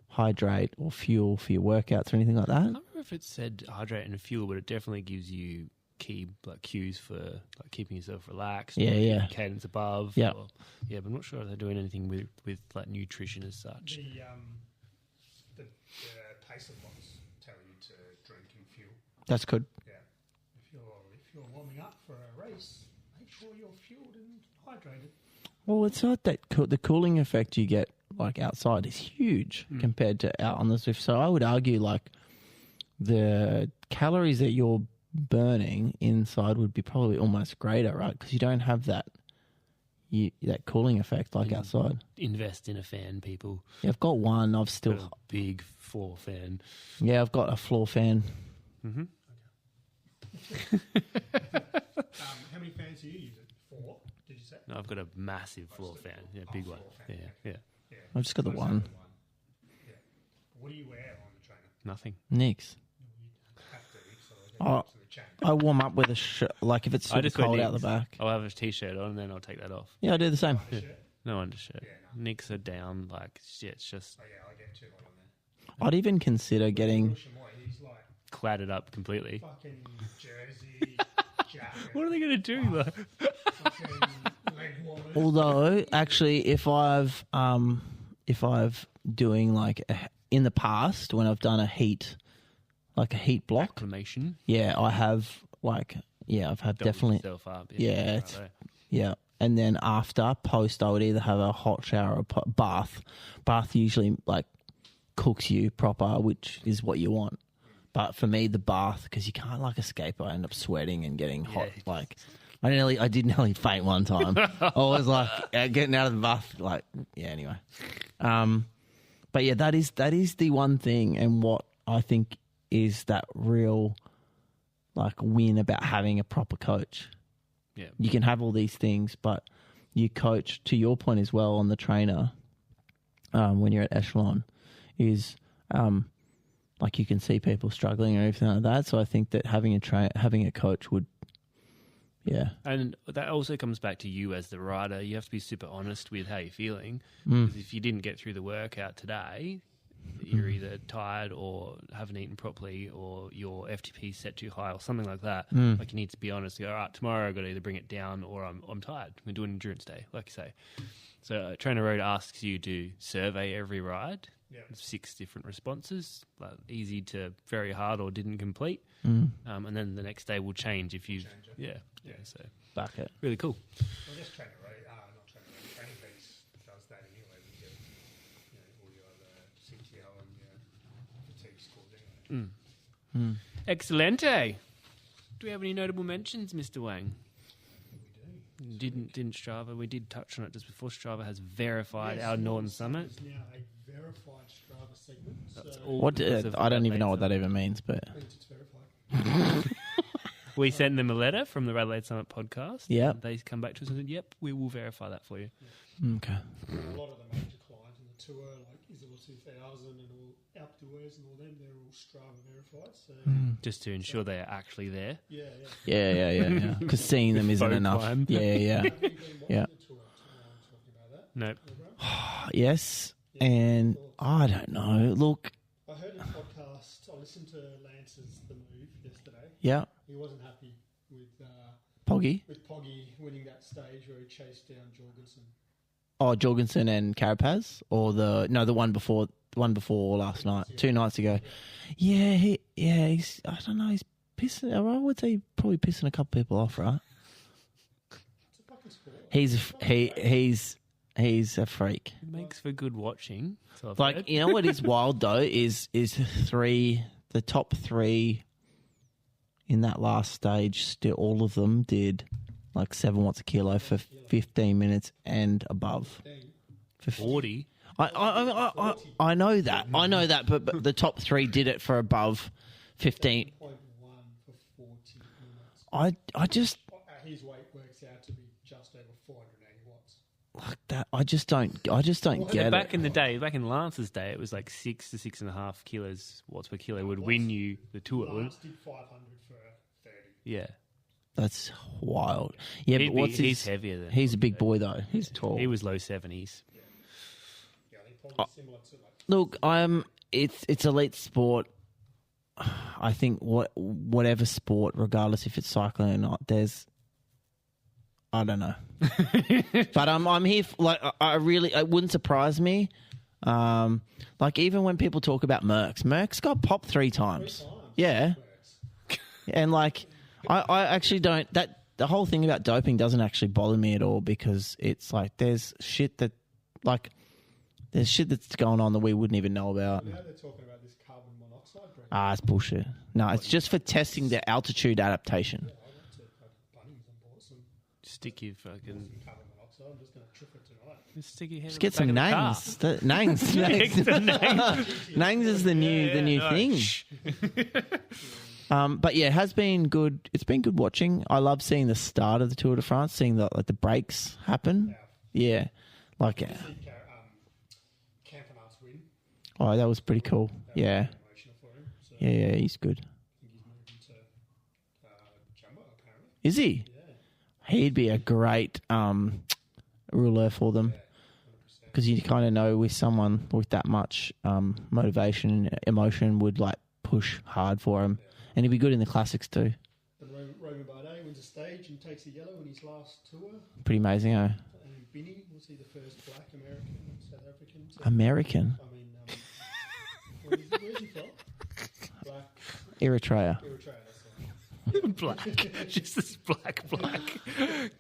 hydrate or fuel for your workouts or anything like that. I don't remember if it said hydrate and fuel, but it definitely gives you key like cues for like keeping yourself relaxed. Yeah, yeah. Cadence above. Yeah. Yeah, but I'm not sure if they're doing anything with like nutrition as such. The pacer box tell you to drink and fuel. That's good. Yeah. If you're warming up for a race, make sure you're fueled and hydrated. Well, it's not that the cooling effect you get like outside is huge compared to out on the Zwift. So I would argue like the calories that you're burning inside would be probably almost greater, right? Because you don't have that cooling effect like outside. Invest in a fan, people. Yeah, I've got one. I've still Got a big floor fan. Yeah, I've got a floor fan. Mm-hmm. How many fans do you use? 4? Did you say? No, I've got a massive floor fan. Yeah, big one. floor fan, Yeah. I've just got the one. Yeah. What do you wear on the trainer? Nothing. Nix. You have to, so I Oh, to the chain. I warm up with a shirt. Like if it's I super just wear cold out the Nicks. back. I'll have a t-shirt on and then I'll take that off. Yeah, I do the same. Yeah. No undershirt. Yeah, no. Nicks are down. Like shit, it's just Oh yeah, I get too hot on there. I'd even consider getting. He's like clattered up completely. fucking jersey, jacket, What are they going to do? Like? fucking leg warmers. Although, actually, if I've doing like in the past when I've done a heat block, Acclimation. yeah, I have I've had definitely, Yourself up. yeah, it's- yeah. And then post, I would either have a hot shower or a bath. Bath usually like cooks you proper, which is what you want. But for me, the bath, because you can't like escape, I end up sweating and getting hot. Like I did nearly faint one time. I was like getting out of the bath, like anyway. But yeah, that is the one thing, and what I think is that real like win about having a proper coach. Yeah. You can have all these things, but you coach, to your point as well, on the trainer when you're at Echelon, is like you can see people struggling or everything like that. So I think that having a coach would, yeah. And that also comes back to you as the rider. You have to be super honest with how you're feeling. Because if you didn't get through the workout today, you're either tired or haven't eaten properly or your FTP set too high or something like that. Like you need to be honest. You go, all right, tomorrow I've got to either bring it down or I'm tired. We're doing endurance day, like you say. So Trainer Road asks you to survey every ride. Yeah. 6 different responses, like easy to very hard or didn't complete. And then the next day will change if you... Yeah. So Back it. really cool. Well, just Training Base does that anyway. You get, all your other CTL and your fatigue scores anyway. Excelente. Do we have any notable mentions, Mr. Wang? We do. Didn't Strava. We did touch on it just before. Strava has verified our Northern Summit. It's now a verified Strava segment. That's so all What? because of I don't even Adelaide know what that Summit. even means, but it means it's verified. We sent them a letter from the RADELAIDE Summit podcast. Yeah. and they come back to us and said, "Yep, we will verify that for you." okay. A lot of the major clients in the tour, like Isabel 2000 and all Outdoors and all them, they're all Strava verified. So Just to ensure they are actually there. yeah. Because seeing them isn't Both enough. time. Yeah. Have you been watching Yeah. the tour? I'm talking about that. Nope. Program? Yes, and I don't know. Look, I heard a podcast. I listened to Lance's The Move yesterday. yeah, He wasn't happy Poggy. with Poggy winning that stage where he chased down Jorgensen. Oh, Jorgensen and Carapaz, or the one before last night, 2 nights ago. Yeah, he's I don't know. He's pissing. I would say probably pissing a couple people off, right? It's a fucking sport. He's a freak. It makes for good watching. So I've Like, heard. you know what is wild though is the top three in that last stage. Still, all of them did like 7 watts a kilo for 15 minutes and above. For 40. I know that. I know that, but the top three did it for above 15. 0.1 for 40 minutes. I just His weight works out to be just over 480 watts. like that. I just don't get Back it. in the day, back in Lance's day, it was like 6 to 6.5 kilos watts per kilo would win you the tour. Lance did 500 for 30. Yeah. That's wild. Yeah, but He's heavier than. He's a big boy though. He's tall. He was low 70s. Yeah, I think probably similar to like Look, it's elite sport. I think whatever sport, regardless if it's cycling or not, I don't know. But I'm here. It wouldn't surprise me. Like even when people talk about Merckx got popped 3 times. Yeah, and like I actually don't. That the whole thing about doping doesn't actually bother me at all because it's like there's shit that's going on that we wouldn't even know about. now they're talking about this carbon monoxide drink. It's bullshit. No, it's just for testing the altitude adaptation. I went to Bunnings and bought some Stick your fucking. carbon monoxide. I'm just going to trip it tonight. Stick your head. Just get some nangs. Nangs is the new thing. But yeah, it has been good. It's been good watching. I love seeing the start of the Tour de France, seeing the breaks happen. Yeah, like Campanar's win. oh, that was pretty cool. Yeah, Emotional for him. So yeah, he's good. I think he's moving to Jumbo apparently. Is he? He'd be a great ruler for them because you kind of know with someone with that much motivation, emotion would like push hard for him, and he'd be good in the classics too. And Roman Bardet wins a stage and takes a yellow in his last tour. Pretty amazing, eh? And Binny, was he the first black American or South African? American, I mean, where's he from? Black Eritrea. Eritrea, that's right. Black. Just this black.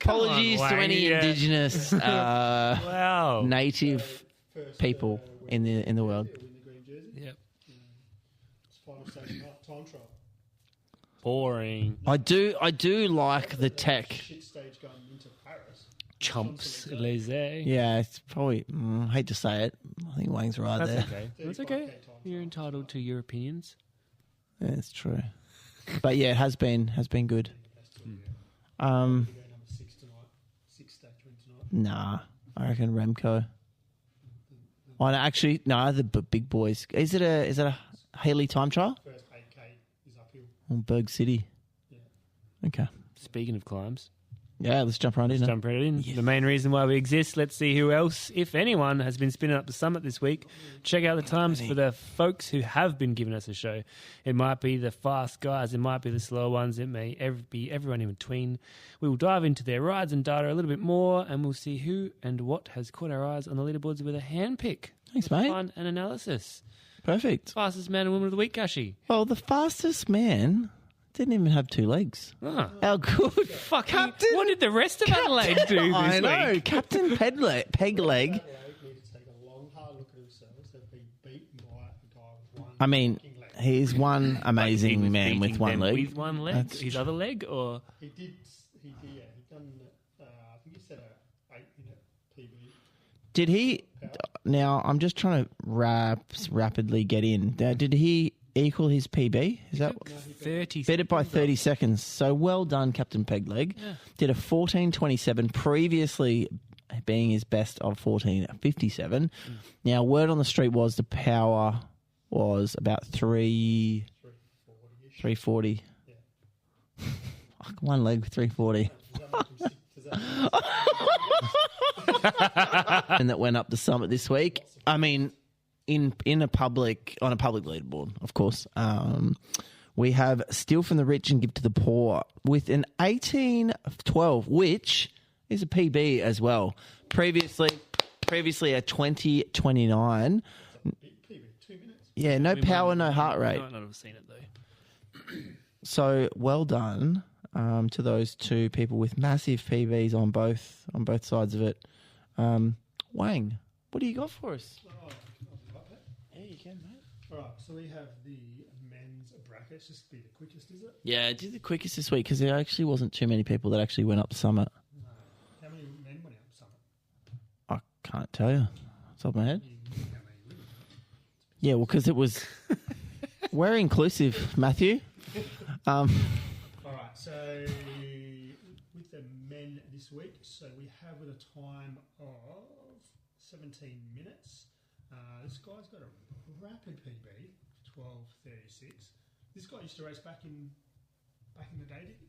Apologies to any indigenous Wow. native First, people in the world. win the green jersey. Yep. It's final stage time trial. Boring. I do like the tech. Shit stage going into Paris. Chumps laissez. Yeah, it's probably. I hate to say it. I think Wang's right That's there. okay. That's okay. You're entitled to your opinions. Yeah, it's true. But yeah, it has been good. We're going number 6 tonight. 6 stage win tonight. Nah, I reckon Remco. Oh, no, actually, no, the big boys. Is it a Haley time trial? First 8K is uphill. Or Berg City? Yeah. Okay. Speaking of climbs, Yeah, let's jump right in. jump right in. The main reason why we exist. Let's see who else, if anyone, has been spinning up the summit this week. Check out the times for the folks who have been giving us a show. It might be the fast guys, it might be the slow ones, it may be everyone in between. We will dive into their rides and data a little bit more, and we'll see who and what has caught our eyes on the leaderboards with a handpick. Thanks, mate. Fun and analysis. Perfect. Fastest man and woman of the week, Kashi. Well, the fastest man didn't even have 2 legs. Ah. How good. Fucking, Captain- what did the rest of Adelaide do this I know. week? Captain Pegleg. Adelaide need to take a long, hard look at themselves. They've been beaten by a guy with one I mean, fucking leg. he's one He amazing was man with beating one them leg. With one leg? That's His other leg? Or He did, he done, I think he set a 8-minute PB. Did he? Now I'm just trying to rapidly get in. Did he equal his PB? Is that 30 beat it by 30 seconds? So well done, Captain Pegleg. Yeah. Did a 14:27, previously being his best of 14:57. Now word on the street was the power was about 340. Fuck, one leg 340. And that went up the summit this week. I mean, on a public leaderboard, of course. We have Steal from the Rich and Give to the Poor with an 18:12, which is a PB as well. Previously a 20:29. PB, 2 minutes. Yeah, no power, no heart rate. I might not have seen it though. So well done to those 2 people with massive PBs on both sides of it. Wang, what do you got for us? Oh, I'll be right back. Yeah, you can, mate. All right, so we have the men's brackets. Just be the quickest, is it? Yeah, do the quickest this week because there actually wasn't too many people that actually went up to Summit. No. How many men went out Summit? I can't tell you. Top of my head. How many women? Yeah, well, because it was. We're inclusive, Matthew. All right, so with the men this week, so we have with a time of 17 minutes. This guy's got a rapid PB, 12:36. This guy used to race back in the day, did he?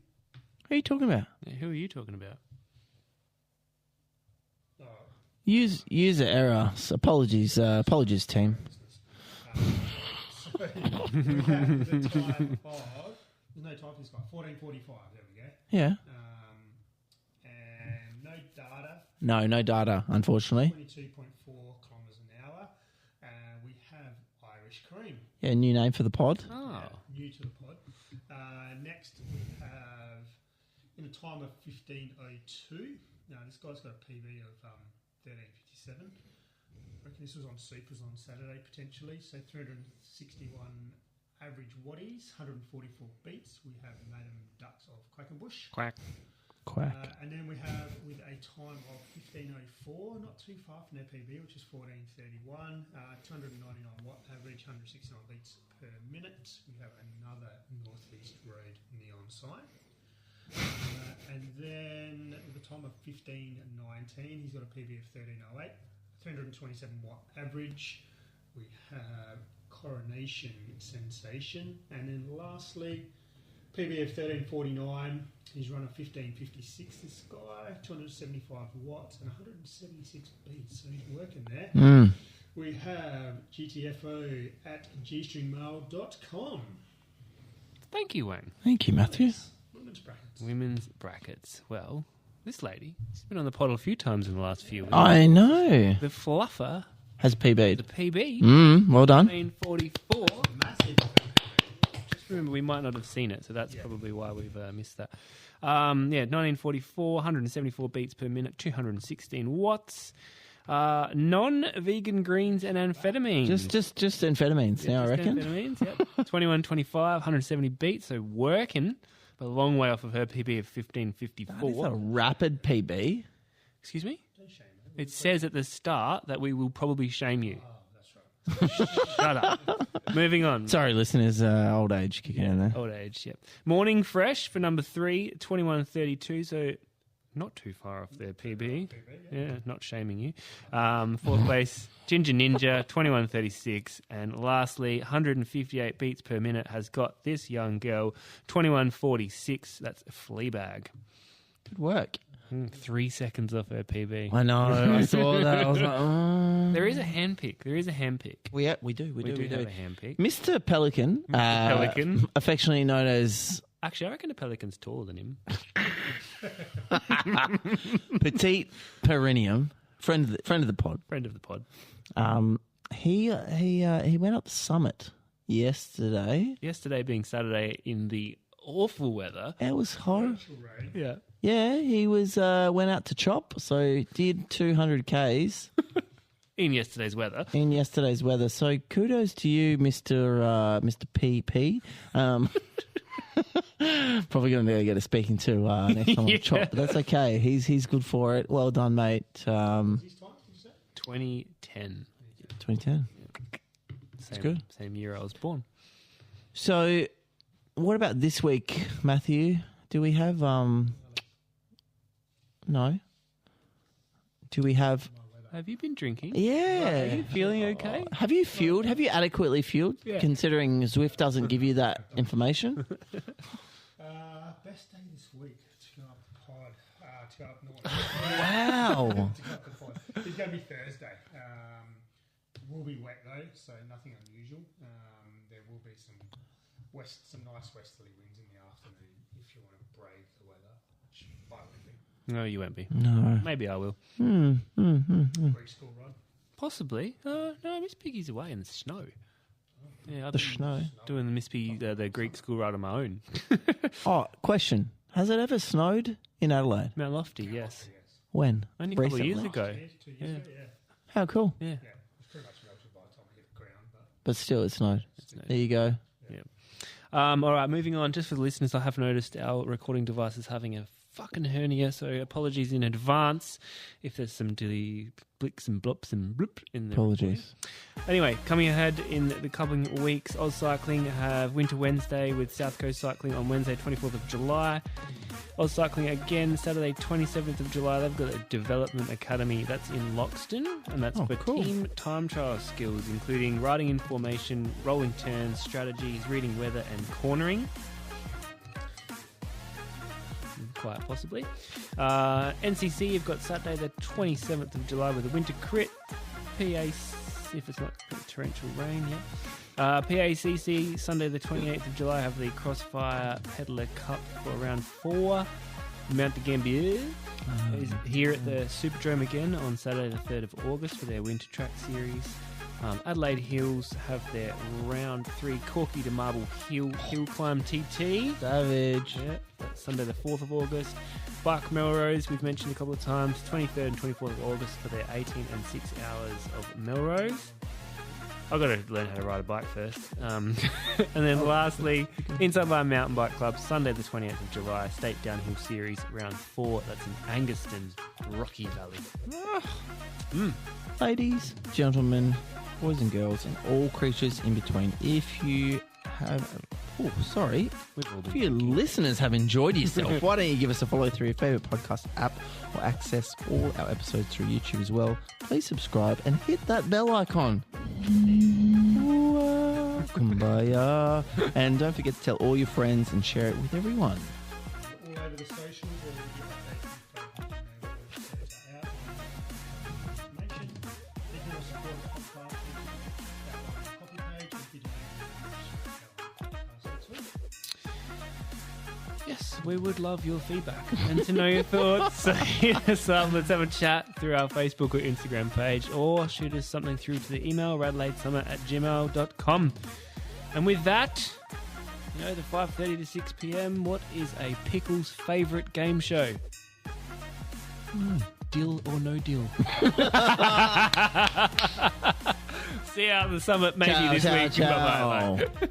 Who are you talking about? Yeah, who are you talking about? Oh, User error. Apologies, team. So we have the time of, there's no time for this guy, 14:45. There we go. Yeah. And no data. No data, unfortunately. 22.4 kilometres an hour. We have Irish Cream. Yeah, new name for the pod. Oh. New to the pod. Next we have in a time of 15:02. Now this guy's got a PB of 13:57. I reckon this was on Supers on Saturday potentially. So 361 average watties, 144 beats. We have Madam Ducks of Quackenbush. Quack. And then we have with a time of 15:04, not too far from their PB, which is 14:31, 299 watt average, 169 beats per minute. We have another Northeast Road neon sign. And then with a time of 15:19, he's got a PB of 13:08, 327 watt average. We have Coronation Sensation. And then lastly, PB of 13:49. He's run a 15:56. This guy, 275 watts and 176 beats. So he's working there. We have GTFO at gstringmail.com. Thank you, Wang. Thank you, Matthew. Women's brackets. Women's brackets. Well, this lady, she's been on the pod a few times in the last few weeks. I know. The fluffer, Has PB'd. the PB, Well done. 1944. Massive. Just remember, we might not have seen it, so that's probably why we've missed that. 1944, 174 beats per minute, 216 watts. Non-vegan greens and amphetamines. Just amphetamines now, I Just reckon. amphetamines, yep. 21.25, 170 beats, so working, but a long way off of her PB of 15.54. That is a rapid PB. Excuse me? Don't shame me. It says at the start that we will probably shame you. Oh, that's right. Shut up. Moving on. Sorry, listeners, old age kicking in there. Old age, yep. Morning Fresh for number 3, 21.32, so not too far off their PB. Yeah, not shaming you. Fourth place, Ginger Ninja, 21.36. And lastly, 158 beats per minute has got this young girl, 21.46. That's Good Fleabag. work. 3 seconds off her PB. I know. I saw that. I was like, oh. There is a handpick. We do. We do have a handpick. Mr. Pelican. Pelican. Affectionately known as Actually, I reckon the Pelican's taller than him. Petite Perineum, friend of the pod. Friend of the pod. He went up the Summit yesterday. Yesterday being Saturday in the awful weather. It was horrible. Yeah. Yeah, he was went out to chop, so did 200 Ks In yesterday's weather. in yesterday's weather. So kudos to you, Mr. PP. Probably going to get a speaking to next time on chop, but that's okay. He's good for it. Well done, mate. His time, did you say? 2010. 2010. Same, good. Same year I was born. So, what about this week, Matthew? Do we have no? Do we have? Have you been drinking? Yeah. Are you feeling okay? Have you fueled? Have you adequately fueled? Yeah. Considering Zwift doesn't give you that information. Best day this week to go up the pod, to go up north. Wow. To go up the pod. It's going to be Thursday. It will be wet though, so nothing unusual. There will be some nice westerly winds in the afternoon if you want to brave the weather, which I won't be. No, you won't be. No. Maybe I will. Greek school run. Possibly. No, Miss Piggy's away in the snow. Yeah, I've The been snow. doing the Miss Piggy, the Greek school ride on my own. Oh, question. Has it ever snowed in Adelaide? Mount Lofty, yes. When? Only a couple of Recently. years ago. 2 years ago, yeah. How cool. Yeah. Yeah, it was pretty much melted by the time we hit the ground. But still, it snowed. snowed. There you go. All right, moving on. Just for the listeners, I have noticed our recording device is having a fucking hernia, so apologies in advance if there's some dilly blicks and blops and bloop in the Apologies. recording. Anyway, coming ahead in the coming weeks, Oz Cycling have Winter Wednesday with South Coast Cycling on Wednesday, 24th of July. Oz Cycling again, Saturday, 27th of July. They've got a development academy that's in Loxton, and that's for cool. team time trial skills, including riding in formation, rolling turns, strategies, reading weather, and cornering. Quite possibly. NCC, you've got Saturday the 27th of July with a winter crit. PAC, if it's not torrential rain, yeah. PACC, Sunday the 28th of July, have the Crossfire Peddler Cup for round 4. Mount de Gambier is here at the Superdrome again on Saturday the 3rd of August for their winter track series. Adelaide Hills have their round 3 Corky to Marble Hill Climb TT. Savage. Yeah, that's Sunday the 4th of August. Buck Melrose, we've mentioned a couple of times, 23rd and 24th of August for their 18 and 6 hours of Melrose. I've got to learn how to ride a bike first. And then lastly, Inside Bar Mountain Bike Club, Sunday the 28th of July, State Downhill Series, round 4. That's in Angaston, Rocky Valley. Ladies, gentlemen, boys and girls, and all creatures in between, if you have... Oh, sorry. We've all been If your listeners have enjoyed yourself, why don't you give us a follow through your favourite podcast app or access all our episodes through YouTube as well. Please subscribe and hit that bell icon. Kumbaya. And don't forget to tell all your friends and share it with everyone. All over the socials, where we give updates and information. If you want to support the podcast, copy page and video. Yes, we would love your feedback and to know your thoughts. So hit us up, let's have a chat through our Facebook or Instagram page, or shoot us something through to the email radelaidesummit@gmail.com. And with that, you know, the 5:30 to 6 p.m, what is a Pickle's favourite game show? Deal or no deal? See you at the summit maybe Ciao, this ciao, week. ciao. Bye-bye.